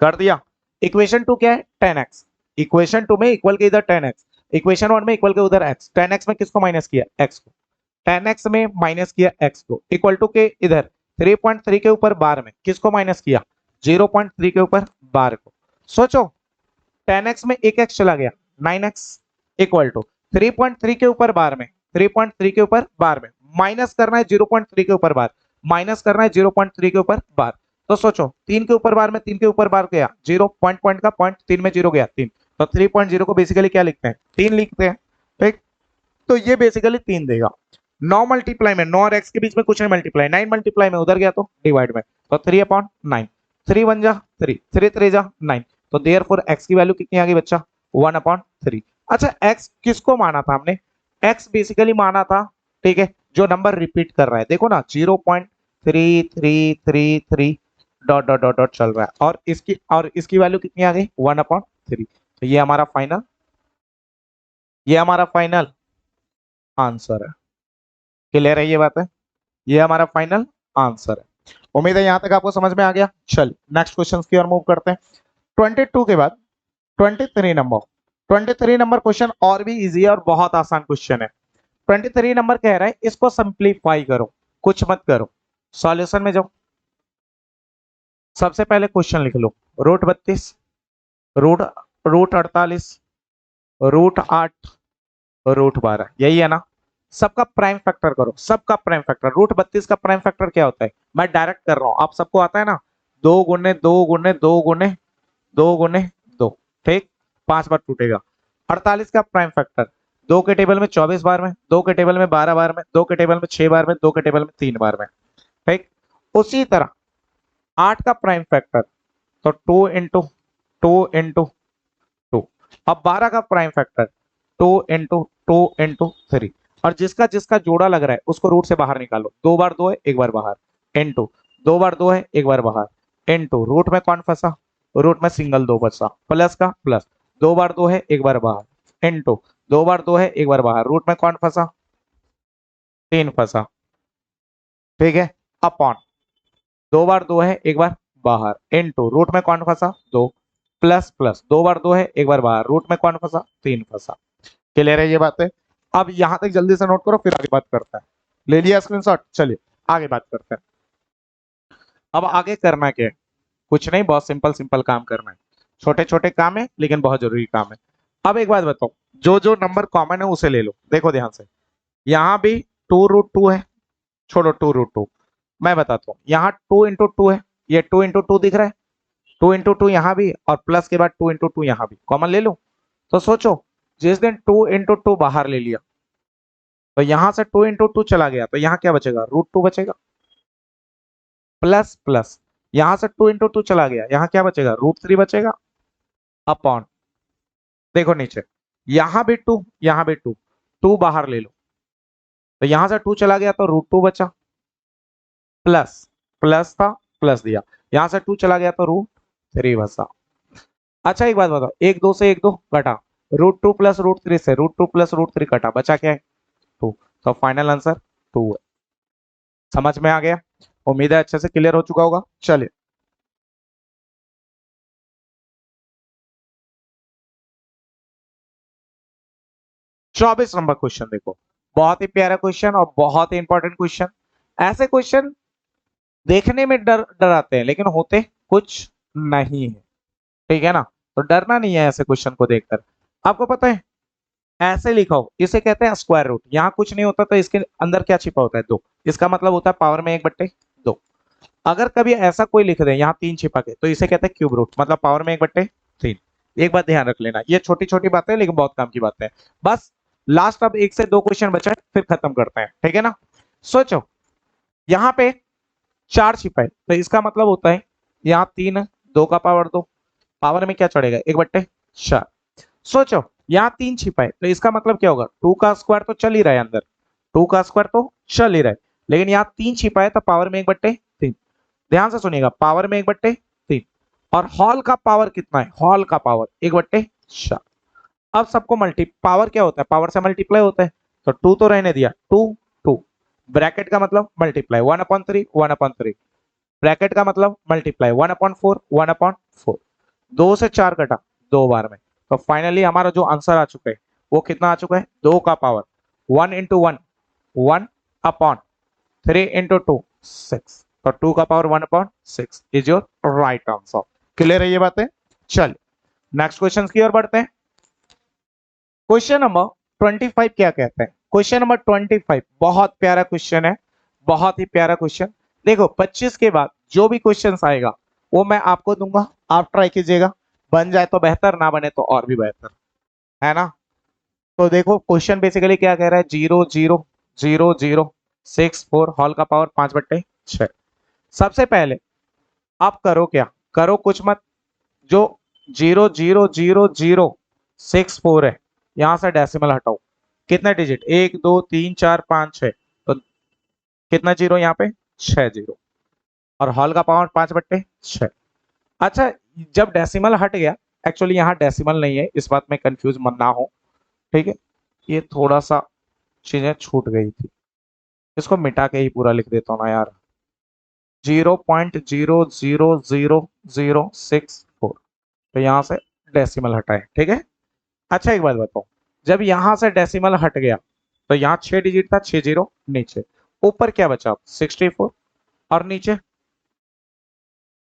कर दिया। इक्वेशन 2 क्या है, 10x। इक्वेशन 2 में इक्वल के इधर 10x, इक्वेशन 1 में इक्वल के उधर x। 10x में किसको माइनस किया, x को। 10x में माइनस किया x को, इक्वल टू के इधर 3.3 के ऊपर बार में किसको माइनस किया, 0.3 के ऊपर बार को। सोचो 10x में एक x चला गया, 9x, इक्वल टू 3.3 के ऊपर बार में, 3.3 के ऊपर बार में माइनस करना है 0.3 के ऊपर बार, माइनस करना है 0.3 के ऊपर बार। तो सोचो 3 के ऊपर बार में 3 के ऊपर बार गया, 0 पॉइंट पॉइंट का पॉइंट 3 में 0 गया 3, तो 3.0 को बेसिकली क्या लिखते हैं, 3 लिखते हैं, ठीक। तो ये बेसिकली 3 देगा। 9 मल्टीप्लाई में 9 और x के बीच में कुछ नहीं मल्टीप्लाई, 9 मल्टीप्लाई में उधर गया तो डिवाइड में, तो 3/9, 3 1 जा 3, 3 3 जा 9, तो देयरफॉर x की वैल्यू कितनी आ गई बच्चा, 1/3। अच्छा x किसको माना था हमने, x बेसिकली माना था, ठीक है, जो नंबर रिपीट कर रहा है, देखो ना 0.3333 डॉट डॉट डॉट डॉट चल रहा है, और इसकी वैल्यू कितनी आ गई, 1/3। तो ये हमारा फाइनल, ये हमारा फाइनल आंसर है। क्लियर है ये बात है, ये हमारा फाइनल आंसर है। उम्मीद है यहां तक आपको समझ में आ गया। चलिए नेक्स्ट क्वेश्चन की ओर मूव करते हैं। 22 के बाद 23 नंबर, 23 नंबर क्वेश्चन और भी इजी है और बहुत आसान क्वेश्चन है। 23 नंबर कह रहा है इसको सिंप्लीफाई करो, कुछ मत करो, सॉल्यूशन में जाओ। सबसे पहले क्वेश्चन लिख लो, √32, रूट √48, √8, √12, यही है ना। सबका प्राइम फैक्टर करो, सबका प्राइम फैक्टर। √32 का प्राइम फैक्टर क्या होता है, मैं डायरेक्ट कर रहा हूं, आप सबको आता है ना, 2 गुने 2 गुने 2 गुने 2 गुने 2, ठीक, 5 बार टूटेगा। 48 का प्राइम फैक्टर, 2 के टेबल में 24 बार में, 2 के टेबल में 12 बार में, 2 के टेबल में 6 बार में, 2 के टेबल में 3 बार में, ठीक। उसी तरह 8 का प्राइम फैक्टर, तो 2 इंटू 2 इंटू 2। अब 12 का प्राइम फैक्टर, 2 इंटू 2 इंटू 3। और जिसका जिसका जोड़ा लग रहा है उसको रूट से बाहर निकालो, 2 बार 2 है, 1 बार बाहर, इंटू 2 बार 2 है, 1 बार बाहर, इंटू रूट में कौन फंसा, रूट में सिंगल 2 बचा, प्लस का प्लस, 2 बार 2 है, 1 बार बाहर, इंटू 2 बार 2 है, 1 बार बाहर, रूट में कौन फंसा, 3 फंसा, ठीक है, अपॉन 2 बार 2 है, 1 बार बाहर, इंटू रूट में कौन फंसा, 2, प्लस प्लस 2 बार 2 है, 1 बार बाहर, रूट में कौन फंसा, 3 फंसा। क्लियर है ये बातें। अब यहां तक जल्दी से नोट करो, फिर आगे बात करते हैं। ले लिया स्क्रीनशॉट, चलिए आगे बात करते हैं। अब आगे करना क्या है, कुछ नहीं, बहुत सिंपल सिंपल काम करना है, छोटे छोटे काम है लेकिन बहुत जरूरी काम है। अब एक बात बताओ, जो जो नंबर कॉमन है उसे ले लो, देखो ध्यान से। यहाँ भी 2√2 है, छोड़ो 2√2, मैं बताता हूँ, यहाँ 2 इंटू 2 है, ये 2 इंटू 2 दिख रहा है, 2 इंटू 2 यहाँ भी, और प्लस के बाद 2 इंटू 2 यहाँ भी कॉमन ले लो। तो सोचो जिस दिन 2 इंटू 2 बाहर ले लिया तो यहां से 2 इंटू 2 चला गया, तो यहाँ क्या बचेगा, √2 बचेगा, प्लस प्लस यहां से 2 इंटू 2 चला गया, यहाँ क्या बचेगा, √3 बचेगा, अपॉन, देखो नीचे, यहां भी 2, यहां भी 2, 2 बाहर ले लो, तो यहां से 2 चला गया तो √2 बचा, प्लस प्लस था, प्लस दिया, यहां से 2 चला गया तो √3 बचा। अच्छा एक बात बताओ, 1 2 से 1 2 कटा, √2 प्लस √3 से √2 प्लस √3 कटा, बचा क्या है, 2। तो फाइनल आंसर 2 है। समझ में आ गया, उम्मीद है अच्छे से क्लियर हो चुका होगा। चलिए 24 नंबर क्वेश्चन देखो, बहुत ही प्यारा क्वेश्चन और बहुत ही इंपॉर्टेंट क्वेश्चन। ऐसे क्वेश्चन देखने में डराते हैं लेकिन होते कुछ नहीं है, ठीक है ना। तो डरना नहीं है ऐसे क्वेश्चन को देखकर। आपको पता है ऐसे लिखा हो, इसे कहते हैं स्क्वायर रूट। यहाँ कुछ नहीं होता तो इसके अंदर क्या छिपा होता है, 2। इसका मतलब होता है पावर में 1/2। अगर कभी ऐसा कोई लिख दे यहाँ 3 छिपा के, तो इसे कहते हैं क्यूब रूट, मतलब पावर में 1/3। एक बात ध्यान रख लेना, ये छोटी छोटी बातें हैं लेकिन बहुत काम की बातें हैं। बस लास्ट अब 1 से 2 क्वेश्चन बचे हैं, फिर खत्म करते हैं, ठीक है ना। सोचो यहाँ पे 4 छिपा है, तो इसका मतलब होता है यहाँ 3, 2 का पावर 2, पावर में क्या चढ़ेगा 1/4। सोचो यहाँ 3 छिपा है, तो इसका मतलब क्या होगा, 2 का स्क्वायर तो चल ही रहा है अंदर, 2 का स्क्वायर तो चल ही रहा है, लेकिन यहाँ 3 छिपा है तो पावर में 1/3। ध्यान से सुनिएगा, पावर में 1/3। और हॉल का पावर कितना है, हॉल का पावर 1/4। अब सबको पावर क्या होता है, पावर से मल्टीप्लाई होता है, तो 2 तो रहने दिया, 2 2 ब्रैकेट का मतलब मल्टीप्लाई 1/3 1/3, ब्रैकेट का मतलब मल्टीप्लाई 1/4 1/4। 2 से 4 कटा 2 बार में, तो फाइनली हमारा जो आंसर आ चुका है वो कितना आ चुका है, 2 का पावर 1 इंटू 1 1/3 इंटू 2 6, तो 2 का power 1/6 is your right answer. Clear है ये बातें। चलिए नेक्स्ट क्वेश्चन की ओर बढ़ते हैं। क्वेश्चन नंबर 25 क्या कहते हैं, क्वेश्चन नंबर 25 बहुत प्यारा क्वेश्चन है, बहुत ही प्यारा क्वेश्चन। देखो 25 के बाद जो भी क्वेश्चन आएगा वो मैं आपको दूंगा, आप ट्राई कीजिएगा, बन जाए तो बेहतर, ना बने तो और भी बेहतर, है ना। तो देखो क्वेश्चन बेसिकली क्या कह रहा है, 0 0 0 0 6 4 हॉल का पावर 5/6। सबसे पहले आप करो क्या, करो कुछ मत, जो 0 0 0 0 6 4 है यहां से डेसिमल हटाओ, कितने डिजिट 1 2 3 4 5 6, तो कितना जीरो यहाँ पे 6 जीरो, और हॉल का पावर 5/6। अच्छा जब डेसिमल हट गया, एक्चुअली यहाँ डेसिमल नहीं है, इस बात में कंफ्यूज मत ना हो, ठीक है। ये थोड़ा सा चीजें छूट गई थी, इसको मिटा के ही पूरा लिख देता हूँ ना यार, 0.00006 4, तो यहाँ से डेसिमल हटाए, ठीक है। अच्छा एक बात बताओ, जब यहां से डेसिमल हट गया तो यहाँ 6 डिजिट था, 6 जीरो नीचे, ऊपर क्या बचा 64, और नीचे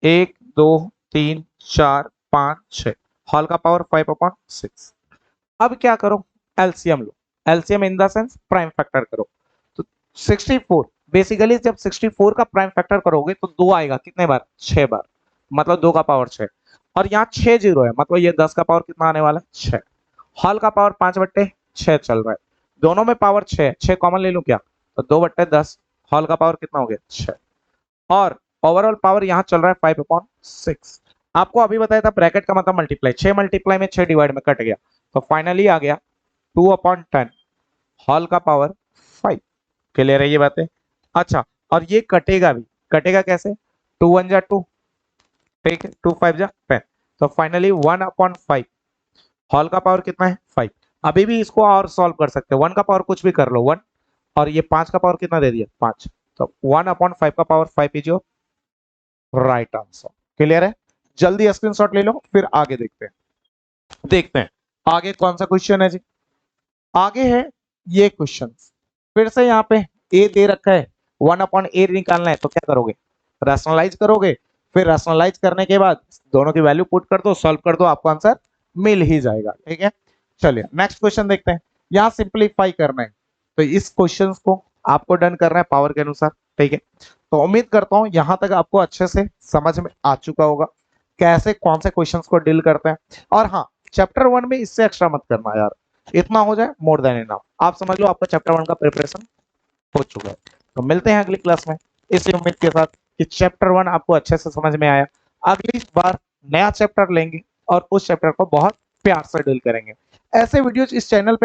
1 2 3 4 5 6, हॉल का पावर 5/6। अब क्या करो, LCM low, LCM in the sense prime factor करो। तो 64 बेसिकली जब 64 का प्राइम फैक्टर करोगे तो 2 आएगा, कितने बार 6 बार, मतलब 2 का पावर 6, और यहाँ 6 जीरो है, मतलब ये 10 का पावर कितना आने वाला है 6। हॉल का पावर 5/6 चल रहा है, दोनों में पावर 6, 6 कॉमन ले लूं क्या, तो 2/10, हॉल का पावर कितना हो गया 6, और ओवरऑल पावर यहाँ चल रहा है 5/6। आपको अभी बताया था ब्रैकेट का मतलब मल्टीप्लाई, 6 मल्टीप्लाई में 6 डिवाइड में कट गया, तो फाइनली आ गया 2/10, हॉल का पावर 5। क्लियर है ये बातें। अच्छा और ये कटेगा भी, कटेगा कैसे, 2 1 जा 2, ठीक है, 2 5 जा 10, तो फाइनली 1/5, हॉल का पावर कितना है 5। अभी भी इसको और सॉल्व कर सकते हैं, 1 का पावर कुछ भी कर लो 1, और ये 5 का पावर कितना दे दिया 5, तो 1/5 का power 5 is your right answer. Clear है, जल्दी स्क्रीनशॉट ले लो, फिर आगे देखते हैं आगे कौन सा क्वेश्चन है जी। आगे है ये क्वेश्चन, फिर से यहाँ पे ए दे रखा है, 1/a निकालना है, तो क्या करोगे, रैशनलाइज करोगे, फिर रैशनलाइज करने के बाद दोनों की वैल्यू पुट कर दो, सॉल्व कर दो, आपको आंसर मिल ही जाएगा, ठीक है। चलिए नेक्स्ट क्वेश्चन देखते हैं, यहाँ सिंप्लीफाई करना है, तो इस क्वेश्चन को आपको डन करना है पावर के अनुसार, ठीक है। तो उम्मीद करता हूँ यहाँ तक आपको अच्छे से समझ में आ चुका होगा कैसे कौन से क्वेश्चंस को डील करते हैं। और हाँ चैप्टर 1 में इससे एक्स्ट्रा मत करना यार, इतना हो जाए मोर देन इनफ, आप समझ लो आपका चैप्टर 1 का प्रिपरेशन हो चुका है। तो मिलते हैं अगली क्लास में इसी उम्मीद के साथ कि चैप्टर 1 आपको अच्छे से समझ में आया। अगली बार नया चैप्टर लेंगे और उस चैप्टर को बहुत प्यार से डील करेंगे। ऐसे वीडियोज इस चैनल पे